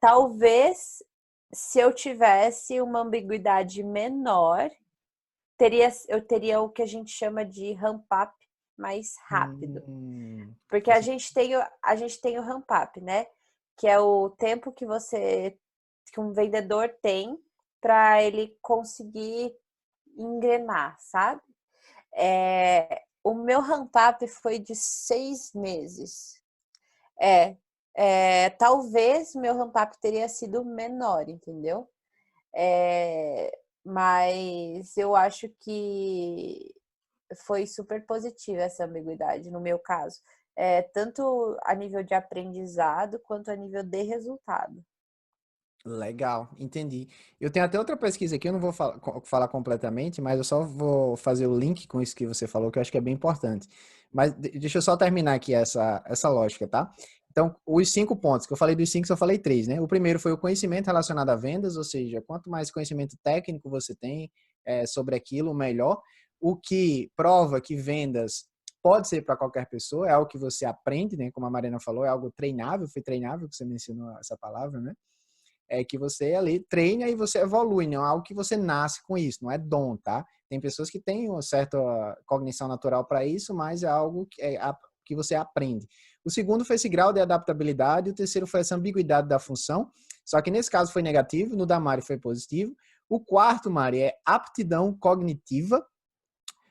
Talvez se eu tivesse uma ambiguidade menor, eu teria o que a gente chama de ramp up mais rápido. Porque Faz a gente tem o ramp up, né? Que é o tempo que um vendedor tem para ele conseguir engrenar, sabe? O meu ramp up foi de 6 meses. Talvez meu ramp up teria sido menor, entendeu? Mas eu acho que foi super positiva essa ambiguidade no meu caso. Tanto a nível de aprendizado quanto a nível de resultado. Legal, entendi. Eu tenho até outra pesquisa aqui, eu não vou falar completamente, mas eu só vou fazer o link com isso que você falou, que eu acho que é bem importante. Mas deixa eu só terminar aqui essa lógica, tá? Então, os 5 pontos, que eu falei dos 5, só falei 3, né? O primeiro foi o conhecimento relacionado a vendas, ou seja, quanto mais conhecimento técnico você tem sobre aquilo, melhor. O que prova que vendas pode ser para qualquer pessoa, é algo que você aprende, né? Como a Mariana falou, é algo treinável, foi treinável que você mencionou essa palavra, né? É que você ali treina e você evolui, não é algo que você nasce com isso, não é dom, tá? Tem pessoas que têm uma certa cognição natural para isso, mas é algo que você aprende. O segundo foi esse grau de adaptabilidade, o terceiro foi essa ambiguidade da função, só que nesse caso foi negativo, no da Mari foi positivo. O quarto, Mari, é aptidão cognitiva,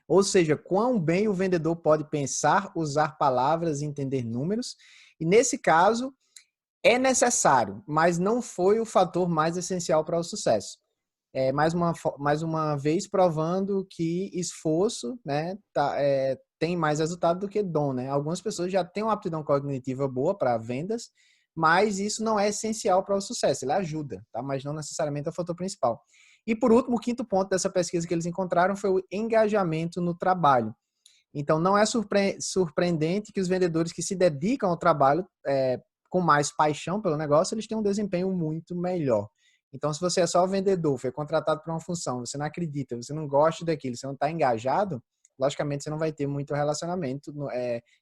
ou seja, quão bem o vendedor pode pensar, usar palavras e entender números. E nesse caso, é necessário, mas não foi o fator mais essencial para o sucesso. Mais uma vez provando que esforço, né, tem mais resultado do que dom, né? Algumas pessoas já têm uma aptidão cognitiva boa para vendas, mas isso não é essencial para o sucesso. Ele ajuda, tá? Mas não necessariamente é o fator principal. E por último, o quinto ponto dessa pesquisa que eles encontraram foi o engajamento no trabalho. Então, não é surpreendente que os vendedores que se dedicam ao trabalho com mais paixão pelo negócio, eles têm um desempenho muito melhor. Então, se você é só vendedor, foi contratado para uma função, você não acredita, você não gosta daquilo, você não está engajado, logicamente você não vai ter muito relacionamento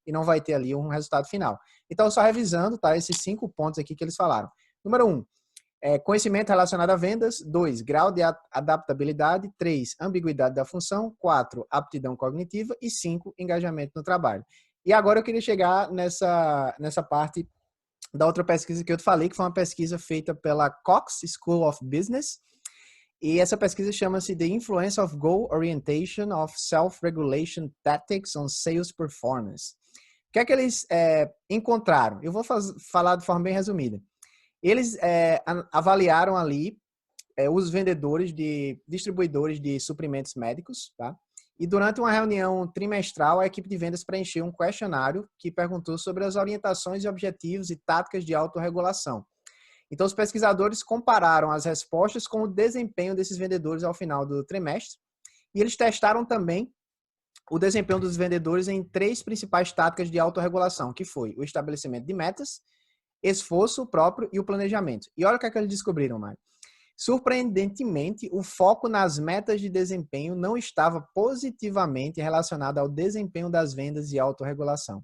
e não vai ter ali um resultado final. Então, só revisando, tá? Esses 5 pontos aqui que eles falaram. Número 1, conhecimento relacionado a vendas. 2, grau de adaptabilidade. 3, ambiguidade da função. 4, aptidão cognitiva. E 5, engajamento no trabalho. E agora eu queria chegar nessa parte da outra pesquisa que eu te falei, que foi uma pesquisa feita pela Cox School of Business. E essa pesquisa chama-se The Influence of Goal Orientation of Self-Regulation Tactics on Sales Performance. O que é que eles encontraram? Eu vou falar de forma bem resumida. Eles avaliaram ali os vendedores de distribuidores de suprimentos médicos, tá? E durante uma reunião trimestral, a equipe de vendas preencheu um questionário que perguntou sobre as orientações e objetivos e táticas de autorregulação. Então, os pesquisadores compararam as respostas com o desempenho desses vendedores ao final do trimestre e eles testaram também o desempenho dos vendedores em 3 principais táticas de autorregulação, que foi o estabelecimento de metas, esforço próprio e o planejamento. E olha o que é que eles descobriram, Mário. Surpreendentemente, o foco nas metas de desempenho não estava positivamente relacionado ao desempenho das vendas e autorregulação.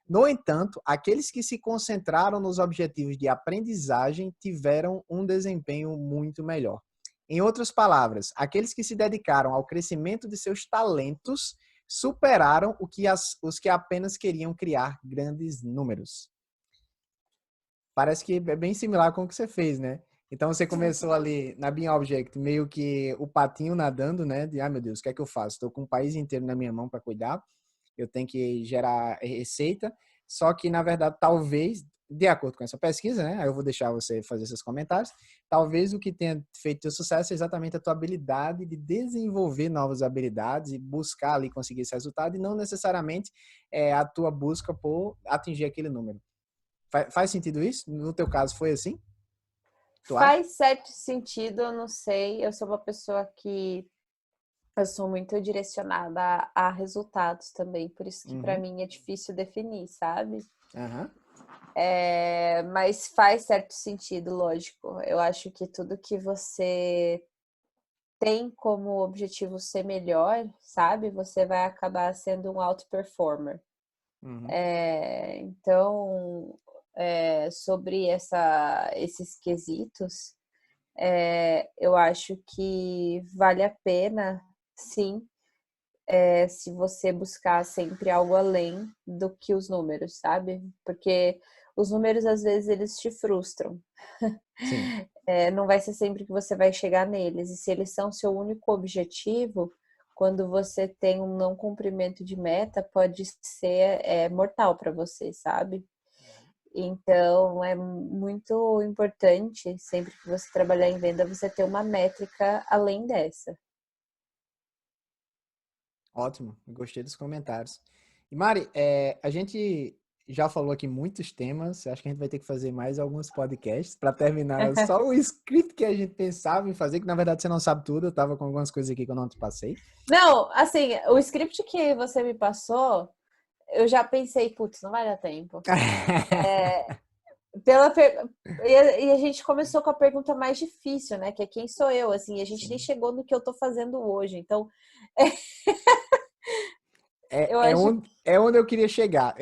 No entanto, aqueles que se concentraram nos objetivos de aprendizagem tiveram um desempenho muito melhor. Em outras palavras, aqueles que se dedicaram ao crescimento de seus talentos superaram os que apenas queriam criar grandes números. Parece que é bem similar com o que você fez, né? Então você começou ali na Bean Object, meio que o patinho nadando, né? De, meu Deus, o que é que eu faço? Estou com o país inteiro na minha mão para cuidar, eu tenho que gerar receita. só que, na verdade, talvez, de acordo com essa pesquisa, né? Aí eu vou deixar você fazer seus comentários. Talvez o que tenha feito teu sucesso é exatamente a tua habilidade de desenvolver novas habilidades e buscar ali conseguir esse resultado, e não necessariamente a tua busca por atingir aquele número. Faz sentido isso? No teu caso foi assim? Tu acha? Faz certo sentido, eu não sei. Eu sou uma pessoa que eu sou muito direcionada a resultados também, por isso que para Uhum. mim é difícil definir, sabe? Aham. Mas faz certo sentido, lógico. Eu acho que tudo que você tem como objetivo ser melhor, sabe? Você vai acabar sendo um alto performer. Uhum. Então, sobre esses quesitos, eu acho que vale a pena, sim, se você buscar sempre algo além do que os números, sabe? Porque os números, às vezes, eles te frustram. Sim. Não vai ser sempre que você vai chegar neles. E se eles são seu único objetivo, quando você tem um não cumprimento de meta, pode ser mortal para você, sabe? Então, é muito importante, sempre que você trabalhar em venda, você ter uma métrica além dessa. Ótimo, gostei dos comentários. E Mari, a gente já falou aqui muitos temas, acho que a gente vai ter que fazer mais alguns podcasts para terminar só o script que a gente pensava em fazer, que na verdade você não sabe tudo, eu tava com algumas coisas aqui que eu não te passei. Não, assim, o script que você me passou, eu já pensei, putz, não vai dar tempo. E a gente começou com a pergunta mais difícil, né? Que é quem sou eu, assim, e a gente nem Sim. chegou no que eu tô fazendo hoje. Então, É, eu é, acho. onde, é onde eu queria chegar.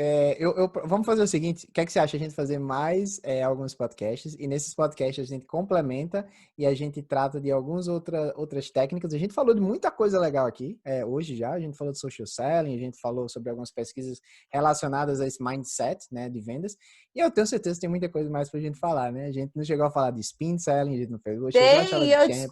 Vamos fazer o seguinte: o que é que você acha a gente fazer mais alguns podcasts? E nesses podcasts a gente complementa e a gente trata de outras técnicas. A gente falou de muita coisa legal aqui hoje já. A gente falou de social selling, a gente falou sobre algumas pesquisas relacionadas a esse mindset, né, de vendas. E eu tenho certeza que tem muita coisa mais pra gente falar, né? A gente não chegou a falar de spin selling, a gente não pegou, chegou a Tem, falar e de champ, a gente eu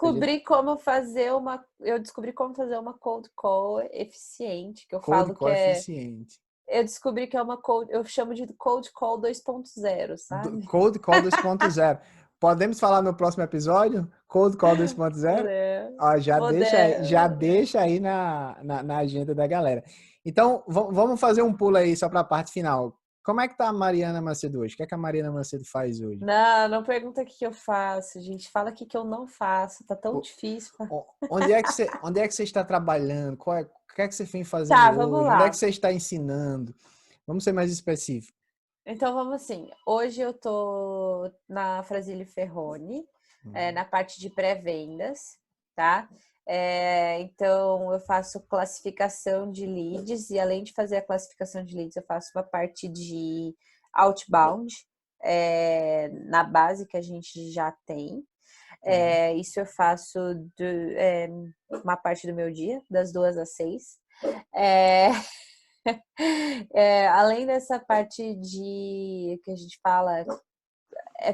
descobri como fazer uma cold call eficiente, que eu code falo que é. coeficiente. Eu descobri que é uma cold, eu chamo de cold call 2.0, sabe? Cold Call 2.0. Podemos falar no próximo episódio? Cold Call 2.0? Ó, já Poder. deixa aí na agenda da galera. Então, vamos fazer um pulo aí só para a parte final. Como é que tá a Mariana Macedo hoje? O que é que a Mariana Macedo faz hoje? Não, não pergunta o que eu faço, gente. Fala o que eu não faço. Tá tão O- difícil. onde é que você está trabalhando? O que é que você vem fazendo Tá, vamos hoje? Onde é que lá. você está ensinando? Vamos ser mais específicos. Então vamos assim. Hoje eu tô na Frasile Ferroni, Uhum. na parte de pré-vendas, tá? Então eu faço classificação de leads e além de fazer a classificação de leads, eu faço uma parte de outbound, na base que a gente já tem. Uhum. Isso eu faço uma parte do meu dia, das 2 às 6. É, além dessa parte de que a gente fala,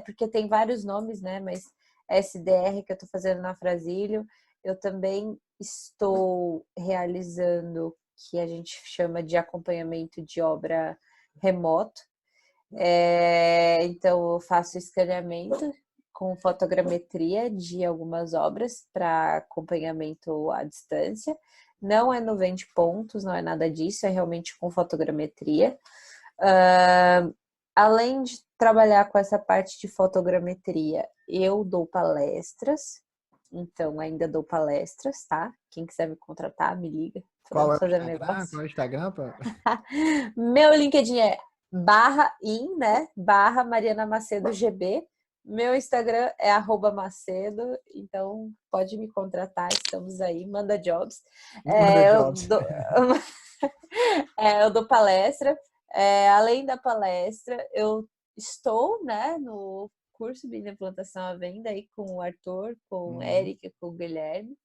porque tem vários nomes, né? Mas SDR que eu estou fazendo na Frasílio, eu também estou realizando o que a gente chama de acompanhamento de obra remoto. Então eu faço escaneamento com fotogrametria de algumas obras para acompanhamento à distância. Não é no vende pontos, não é nada disso, é realmente com fotogrametria. Além de trabalhar com essa parte de fotogrametria, eu dou palestras, então ainda dou palestras, tá? Quem quiser me contratar, me liga, Qual podemos é o fazer Instagram? negócio. Qual é o Instagram? Meu LinkedIn é /in, né? Mariana Macedo GB. Meu Instagram é @macedo, então pode me contratar, estamos aí, manda jobs. Manda Eu jobs. dou, eu dou palestra. Além da palestra, eu estou, né, no curso de implantação à venda aí com o Arthur, com o Uhum. Eric, com o Guilherme.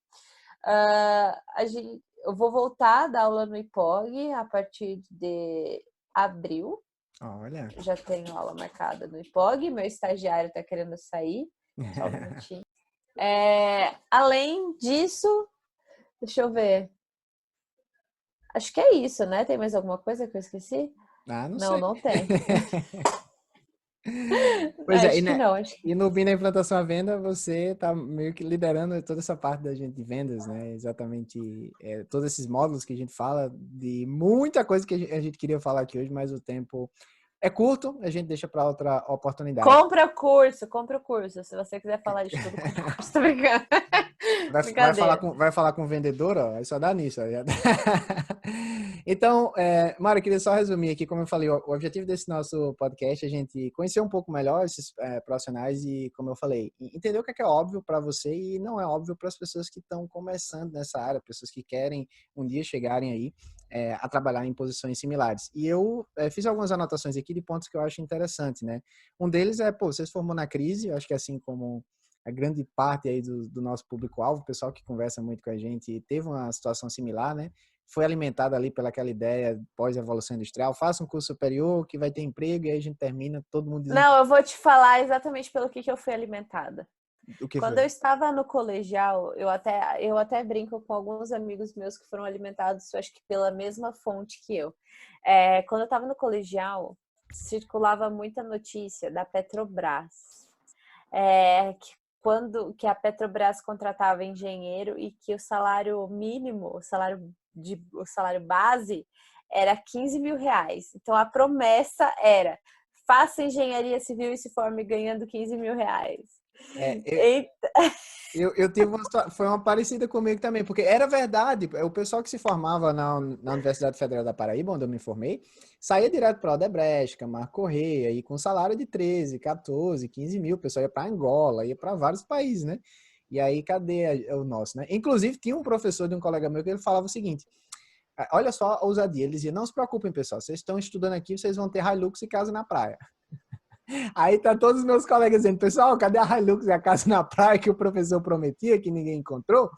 Eu vou voltar a dar aula no IPOG a partir de abril. Olha. Já tenho aula marcada no IPOG. Meu estagiário está querendo sair. Só um minutinho. Além disso, deixa eu ver. Acho que é isso, né? Tem mais alguma coisa que eu esqueci? Ah, não Não, sei. não tem. Pois é, Acho que não, acho que... e no BIM da implantação à venda, você está meio que liderando toda essa parte da gente de vendas, né? Exatamente, todos esses módulos que a gente fala, de muita coisa que a gente queria falar aqui hoje, mas o tempo é curto, a gente deixa para outra oportunidade. Compra o curso. Se você quiser falar de tudo, compra o curso. Tô brincando. Brincadeira. Vai falar com o vendedor, ó, aí só dá nisso. Ó. Então, Mário, eu queria só resumir aqui, como eu falei, o objetivo desse nosso podcast é a gente conhecer um pouco melhor esses profissionais e, como eu falei, entender o que é óbvio para você e não é óbvio para as pessoas que estão começando nessa área, pessoas que querem um dia chegarem aí a trabalhar em posições similares. E eu fiz algumas anotações aqui de pontos que eu acho interessante, né? Um deles é, pô, você se formou na crise, eu acho que assim como a grande parte aí do nosso público-alvo, o pessoal que conversa muito com a gente, teve uma situação similar, né? Foi alimentado ali pelaquela ideia pós-evolução industrial, faça um curso superior que vai ter emprego e aí a gente termina, todo mundo dizendo Não, eu vou te falar exatamente pelo que eu fui alimentada. o que Quando eu foi. estava no colegial, eu até brinco com alguns amigos meus que foram alimentados, eu acho que pela mesma fonte que eu. Quando eu estava no colegial, circulava muita notícia da Petrobras, que a Petrobras contratava engenheiro e que o salário mínimo, o salário base, era 15 mil reais. Então a promessa era: faça engenharia civil e se forme ganhando 15 mil reais. É, E eu tive foi uma parecida comigo também, porque era verdade, o pessoal que se formava na Universidade Federal da Paraíba, onde eu me formei, saía direto para Odebrecht, Camargo Correia, e com salário de 13, 14, 15 mil, o pessoal ia para Angola, ia para vários países, né? E aí, cadê o nosso, né? Inclusive, tinha um professor de um colega meu que ele falava o seguinte, olha só a ousadia, ele dizia, não se preocupem, pessoal, vocês estão estudando aqui, vocês vão ter Hilux e casa na praia. Aí tá todos os meus colegas dizendo, pessoal, cadê a Hilux e a casa na praia que o professor prometia, que ninguém encontrou,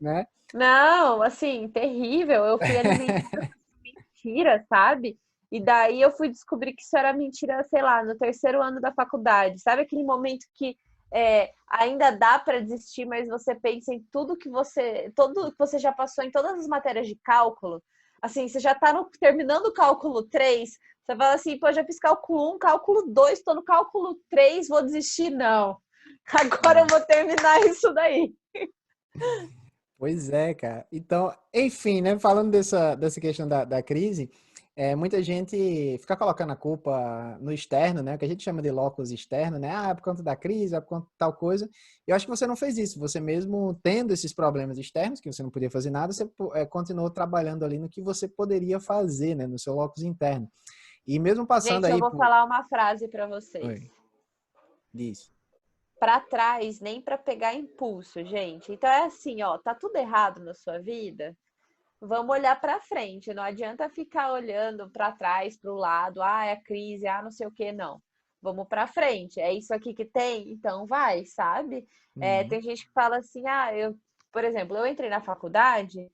né? não, assim, terrível. Eu fui alimentada com mentira, sabe? E daí eu fui descobrir que isso era mentira, sei lá, no terceiro ano da faculdade. Sabe aquele momento que ainda dá para desistir, mas você pensa em tudo que você já passou em todas as matérias de cálculo. Assim, você já está terminando o cálculo 3, você fala assim, pô, já fiz cálculo 1, cálculo 2, estou no cálculo 3, vou desistir? Não. Agora eu vou terminar isso daí. Pois é, cara. Então, enfim, né? Falando dessa questão da crise, muita gente fica colocando a culpa no externo, né? O que a gente chama de locus externo, né? Ah, é por conta da crise, é por conta de tal coisa. E eu acho que você não fez isso. Você mesmo tendo esses problemas externos, que você não podia fazer nada, você continuou trabalhando ali no que você poderia fazer, né? No seu locus interno. E mesmo passando Gente, eu aí vou por... falar uma frase para vocês. Oi, diz. Para trás, nem para pegar impulso, gente. Então é assim, ó, tá tudo errado na sua vida? Vamos olhar para frente. Não adianta ficar olhando para trás, para o lado, é a crise, não sei o que, não. Vamos para frente. É isso aqui que tem, então vai, sabe? Uhum. Tem gente que fala assim, por exemplo, eu entrei na faculdade,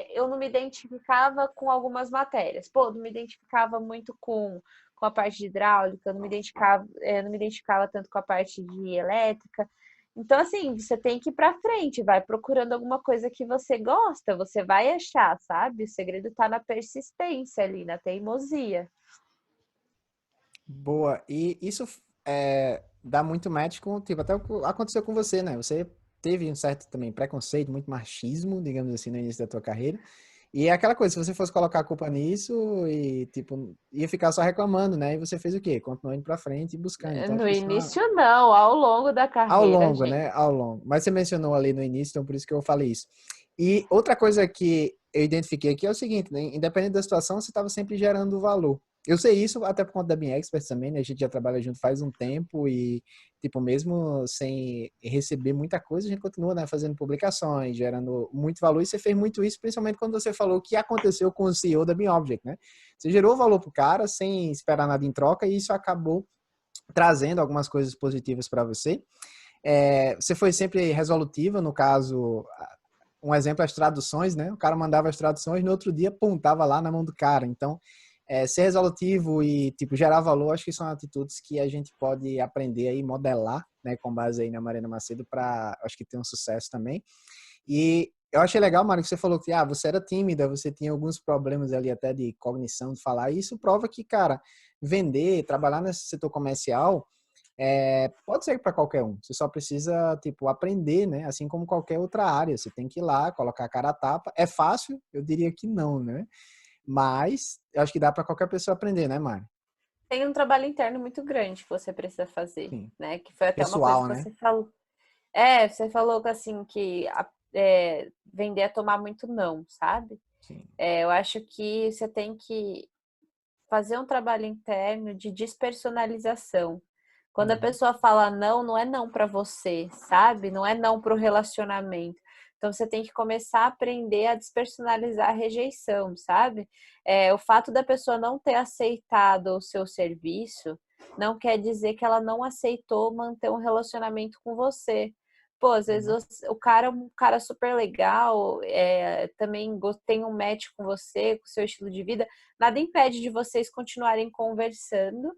eu não me identificava com algumas matérias. Pô, não me identificava muito com a parte de hidráulica, não me identificava tanto com a parte de elétrica. Então, assim, você tem que ir pra frente, vai procurando alguma coisa que você gosta, você vai achar, sabe? O segredo tá na persistência ali, na teimosia. Boa. E isso dá muito match com, tipo, até o que aconteceu com você, né? Você teve um certo também preconceito, muito machismo, digamos assim, no início da tua carreira. E é aquela coisa, se você fosse colocar a culpa nisso e, tipo, ia ficar só reclamando, né? E você fez o quê? Continuou indo pra frente e buscando. Então, acho No que isso início, não, ao longo da ao carreira, longo, gente. né? Ao longo. Mas você mencionou ali no início, então por isso que eu falei isso. E outra coisa que eu identifiquei aqui é o seguinte, né? Independente da situação, você estava sempre gerando valor. Eu sei isso até por conta da minha Expert também, né? A gente já trabalha junto faz um tempo e, tipo, mesmo sem receber muita coisa, a gente continua, né, fazendo publicações, gerando muito valor. E você fez muito isso, principalmente quando você falou o que aconteceu com o CEO da BeamObject, né? Você gerou valor pro cara sem esperar nada em troca e isso acabou trazendo algumas coisas positivas para você. Você foi sempre resolutiva, no caso, um exemplo, as traduções, né? O cara mandava as traduções, no outro dia, pum, tava lá na mão do cara. Então, ser resolutivo e, tipo, gerar valor, acho que são atitudes que a gente pode aprender aí, modelar, né, com base aí na Marina Macedo, para, acho que ter um sucesso também. E eu achei legal, Mário, que você falou que você era tímida, você tinha alguns problemas ali até de cognição, de falar. E isso prova que, cara, vender, trabalhar nesse setor comercial, pode ser para qualquer um. Você só precisa, tipo, aprender, né? Assim como qualquer outra área. Você tem que ir lá, colocar a cara a tapa. É fácil? Eu diria que não, né? Mas eu acho que dá para qualquer pessoa aprender, né, Mário? Tem um trabalho interno muito grande que você precisa fazer, Sim. né? Que foi até uma coisa Pessoal, que né? você falou. Você falou que assim que vender é tomar muito não, sabe? Sim. Eu acho que você tem que fazer um trabalho interno de despersonalização. Quando a Uhum. pessoa fala não, não é não para você, sabe? Não é não para o relacionamento. Então você tem que começar a aprender a despersonalizar a rejeição, sabe? O fato da pessoa não ter aceitado o seu serviço não quer dizer que ela não aceitou manter um relacionamento com você. Pô, às vezes Uhum. o cara é um cara super legal, também tem um match com você, com o seu estilo de vida, nada impede de vocês continuarem conversando,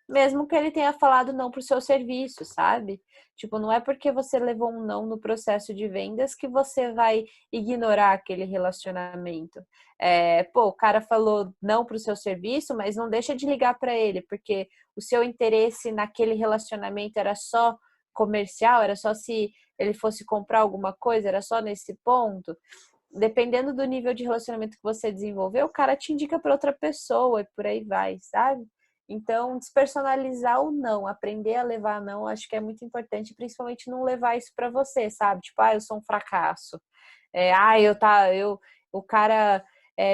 mesmo que ele tenha falado não pro seu serviço, sabe? Tipo, não é porque você levou um não no processo de vendas que você vai ignorar aquele relacionamento. O cara falou não pro seu serviço, mas não deixa de ligar para ele, porque o seu interesse naquele relacionamento era só comercial, era só se ele fosse comprar alguma coisa, era só nesse ponto. Dependendo do nível de relacionamento que você desenvolveu, o cara te indica para outra pessoa e por aí vai, sabe? Então, despersonalizar o não, aprender a levar não, acho que é muito importante, principalmente não levar isso para você, sabe? Tipo, eu sou um fracasso. O cara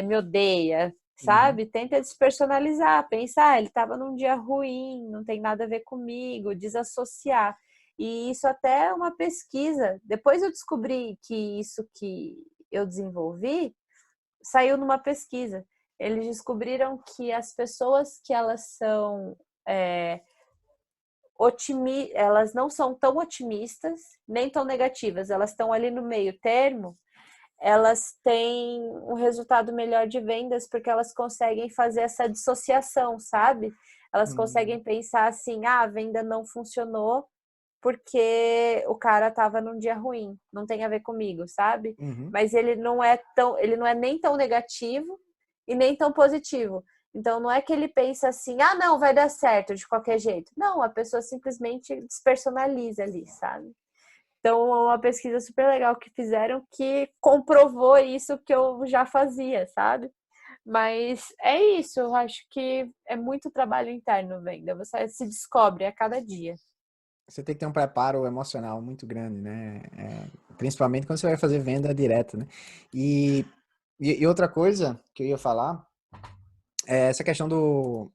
me odeia, Uhum. sabe? Tenta despersonalizar, pensar, ele estava num dia ruim, não tem nada a ver comigo, desassociar. E isso até é uma pesquisa. Depois eu descobri que isso que eu desenvolvi saiu numa pesquisa. Eles descobriram que as pessoas que elas são elas não são tão otimistas nem tão negativas, elas estão ali no meio termo, elas têm um resultado melhor de vendas porque elas conseguem fazer essa dissociação, sabe? Elas Uhum. conseguem pensar assim, a venda não funcionou porque o cara tava num dia ruim, não tem a ver comigo, sabe? Uhum. Mas ele não é nem tão negativo e nem tão positivo. Então não é que ele pensa assim, não, vai dar certo de qualquer jeito. Não, a pessoa simplesmente despersonaliza ali, sabe? Então, é uma pesquisa super legal que fizeram que comprovou isso que eu já fazia, sabe? Mas é isso, eu acho que é muito trabalho interno venda. Você se descobre a cada dia. Você tem que ter um preparo emocional muito grande, né? Principalmente quando você vai fazer venda direta, né? E, e outra coisa que eu ia falar é essa questão do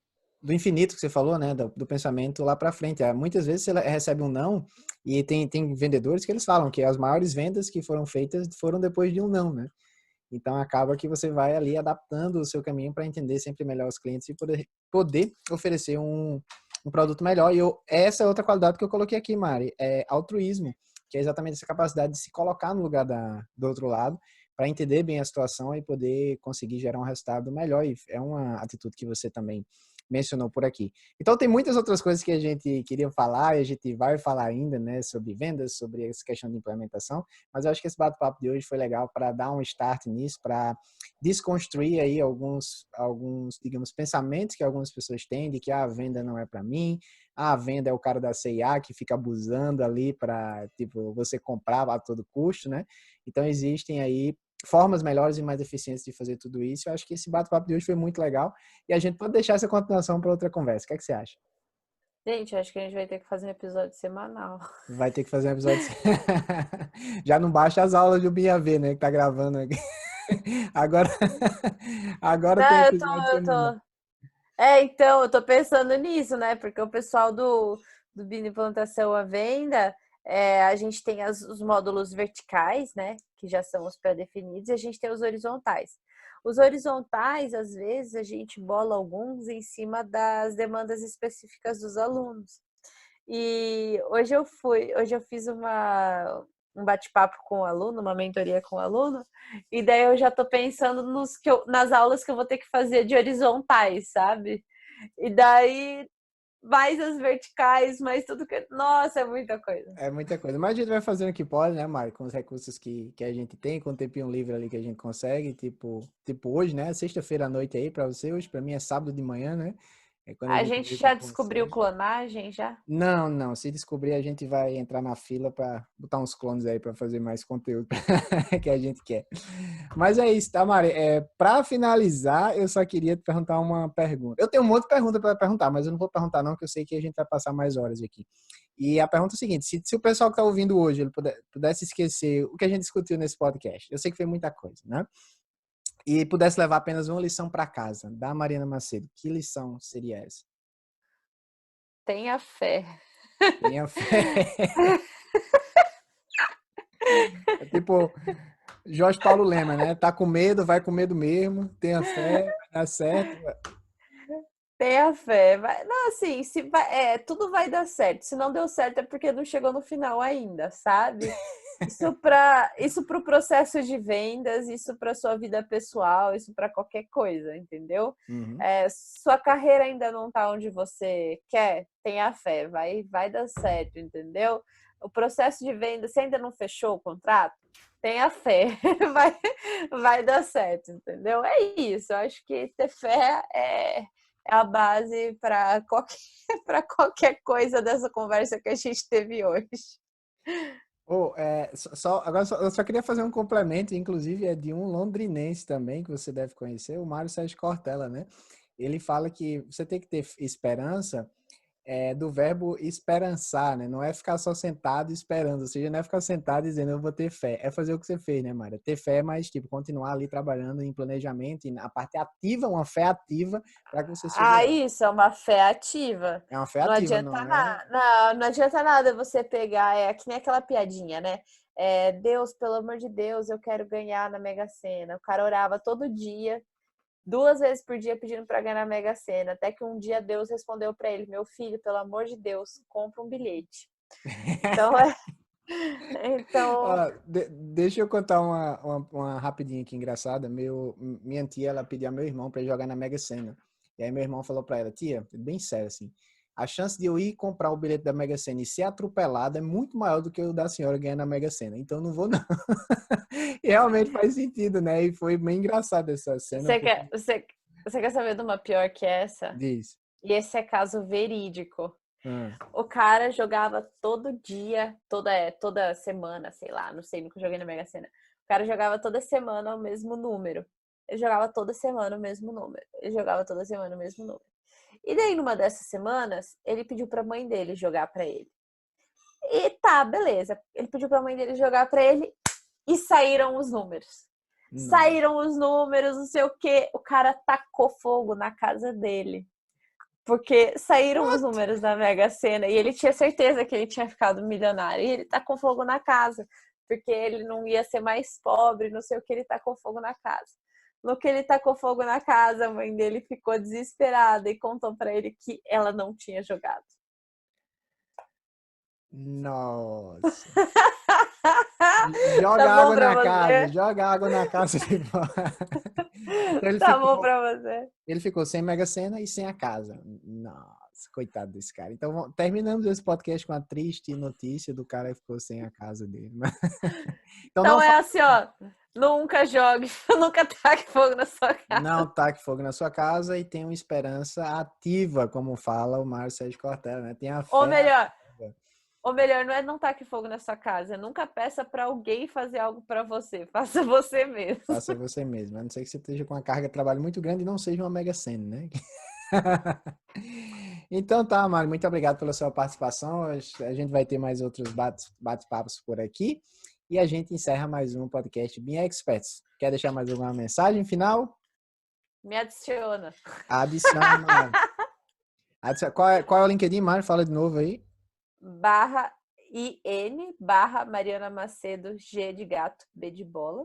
infinito que você falou, né? Do pensamento lá para frente. Muitas vezes você recebe um não e tem vendedores que eles falam que as maiores vendas que foram feitas foram depois de um não, né? Então acaba que você vai ali adaptando o seu caminho para entender sempre melhor os clientes e poder oferecer um produto melhor. Essa é outra qualidade que eu coloquei aqui, Mari, é altruísmo, que é exatamente essa capacidade de se colocar no lugar do outro lado para entender bem a situação e poder conseguir gerar um resultado melhor. E é uma atitude que você também mencionou por aqui. Então tem muitas outras coisas que a gente queria falar e a gente vai falar ainda, né, sobre vendas, sobre essa questão de implementação, mas eu acho que esse bate-papo de hoje foi legal para dar um start nisso, para desconstruir aí alguns, digamos, pensamentos que algumas pessoas têm de que a venda não é para mim, a venda é o cara da C&A que fica abusando ali para, tipo, você comprar a todo custo, né? Então existem aí formas melhores e mais eficientes de fazer tudo isso. Eu acho que esse bate-papo de hoje foi muito legal e a gente pode deixar essa continuação para outra conversa. O que é que você acha? Gente, acho que a gente vai ter que fazer um episódio semanal. Vai ter que fazer um episódio. Já não baixa as aulas do BIAV, né? Que tá gravando aqui. Agora, agora tem Não, episódio eu semanal. tô. Então, eu tô pensando nisso, né? Porque o pessoal do Bina Implantação à Venda, a gente tem os módulos verticais, né? Que já são os pré-definidos, e a gente tem os horizontais. Os horizontais, às vezes, a gente bola alguns em cima das demandas específicas dos alunos. E hoje eu fiz um bate-papo com o aluno, uma mentoria com o aluno, e daí eu já tô pensando nas aulas que eu vou ter que fazer de horizontais, sabe? E daí mais as verticais, mais tudo que... Nossa, é muita coisa. É muita coisa. Mas a gente vai fazendo o que pode, né, Mari? Com os recursos que a gente tem, com o tempinho livre ali que a gente consegue. Tipo hoje, né? Sexta-feira à noite aí pra você. Hoje pra mim é sábado de manhã, né? É quando a A gente gente meio que já descobriu consegue. clonagem, já? Não. Se descobrir, a gente vai entrar na fila para botar uns clones aí para fazer mais conteúdo que a gente quer. Mas é isso, tá, Mari? Para finalizar, eu só queria te perguntar uma pergunta. Eu tenho um monte de pergunta para perguntar, mas eu não vou perguntar não, que eu sei que a gente vai passar mais horas aqui. E a pergunta é a seguinte: se o pessoal que está ouvindo hoje ele pudesse esquecer o que a gente discutiu nesse podcast, eu sei que foi muita coisa, né? E pudesse levar apenas uma lição para casa, da Mariana Macedo, que lição seria essa? Tenha fé. Tenha fé. É tipo Jorge Paulo Lema, né? Tá com medo, vai com medo mesmo. Tenha fé, vai dar certo. Tenha fé. Vai... Não, assim, se vai... tudo vai dar certo. Se não deu certo é porque não chegou no final ainda, sabe? Isso para o processo de vendas, isso para sua vida pessoal, isso para qualquer coisa, entendeu? Uhum. Sua carreira ainda não está onde você quer, tenha fé, vai dar certo, entendeu? O processo de venda, você ainda não fechou o contrato, tenha fé, vai dar certo, entendeu? É isso, eu acho que ter fé é a base para qualquer coisa dessa conversa que a gente teve hoje. Agora eu só queria fazer um complemento, inclusive é de um londrinense também, que você deve conhecer, o Mário Sérgio Cortella, né? Ele fala que você tem que ter esperança do verbo esperançar, né? Não é ficar só sentado esperando, ou seja, não é ficar sentado dizendo eu vou ter fé, é fazer o que você fez, né, Mária? Ter fé, mas tipo, continuar ali trabalhando em planejamento, e a parte ativa, uma fé ativa para que você chegue lá. Isso é uma fé ativa. É uma fé Não ativa, adianta não é? nada, não adianta nada você pegar, que nem aquela piadinha, né? Deus, pelo amor de Deus, eu quero ganhar na Mega Sena. O cara orava todo dia, 2 vezes por dia pedindo para ganhar na Mega Sena, até que um dia Deus respondeu para ele: meu filho, pelo amor de Deus, compra um bilhete. Então, então Deixa eu contar uma rapidinha aqui engraçada. Minha tia, ela pediu a meu irmão para jogar na Mega Sena. E aí meu irmão falou para ela: tia, bem sério assim, a chance de eu ir comprar o bilhete da Mega Sena e ser atropelado é muito maior do que o da senhora ganhar na Mega Sena. Então eu não vou não. E realmente faz sentido, né? E foi bem engraçado essa cena. você quer saber de uma pior que essa? Diz. E esse é caso verídico. Ah. O cara jogava todo dia, toda semana, sei lá, não sei, nunca joguei na Mega Sena. O cara jogava toda semana o mesmo número. Ele jogava toda semana o mesmo número. Ele jogava toda semana o mesmo número. E daí, numa dessas semanas, ele pediu pra mãe dele jogar pra ele. E tá, beleza. Ele pediu pra mãe dele jogar pra ele e saíram os números. Não. Saíram os números, não sei o quê. O cara tacou fogo na casa dele. Porque saíram os números da Mega Sena e ele tinha certeza que ele tinha ficado milionário. E ele tacou fogo na casa, porque ele não ia ser mais pobre, não sei o que, ele tacou fogo na casa. No que ele tacou fogo na casa, a mãe dele ficou desesperada e contou pra ele que ela não tinha jogado. Nossa. Joga Tá bom água pra na casa, você? joga água na casa. Então ele Tá bom ficou, pra você? ele ficou sem Mega Sena e sem a casa. Nossa, coitado desse cara. Então terminamos esse podcast com a triste notícia do cara que ficou sem a casa dele. Então Então não é assim, ó. Nunca jogue, nunca taque fogo na sua casa. não taque fogo na sua casa e tenha uma esperança ativa, como fala o Mário Sérgio Cortella, né? Tenha Ou fé melhor, ativa. não é não taque fogo na sua casa. Nunca peça pra alguém fazer algo pra você. Faça você mesmo. Faça você mesmo. A não ser que você esteja com uma carga de trabalho muito grande e não seja uma Mega Sena, né? Então tá, Mário, muito obrigado pela sua participação. A gente vai ter mais outros bate-papos por aqui. E a gente encerra mais um podcast Bean Experts. Quer deixar mais alguma mensagem final? Me adiciona. Adiciona, Mário. Qual é o LinkedIn, Mário? Fala de novo aí. /Mariana Macedo, G de gato, B de bola.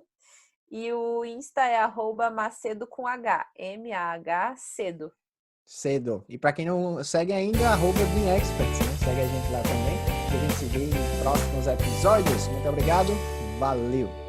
E o Insta é @Macedo com H, M-A-H, cedo. Cedo. E para quem não segue ainda, @Bean Experts, né? Segue a gente lá também. Que a gente se vê em próximos episódios. Muito obrigado. Valeu.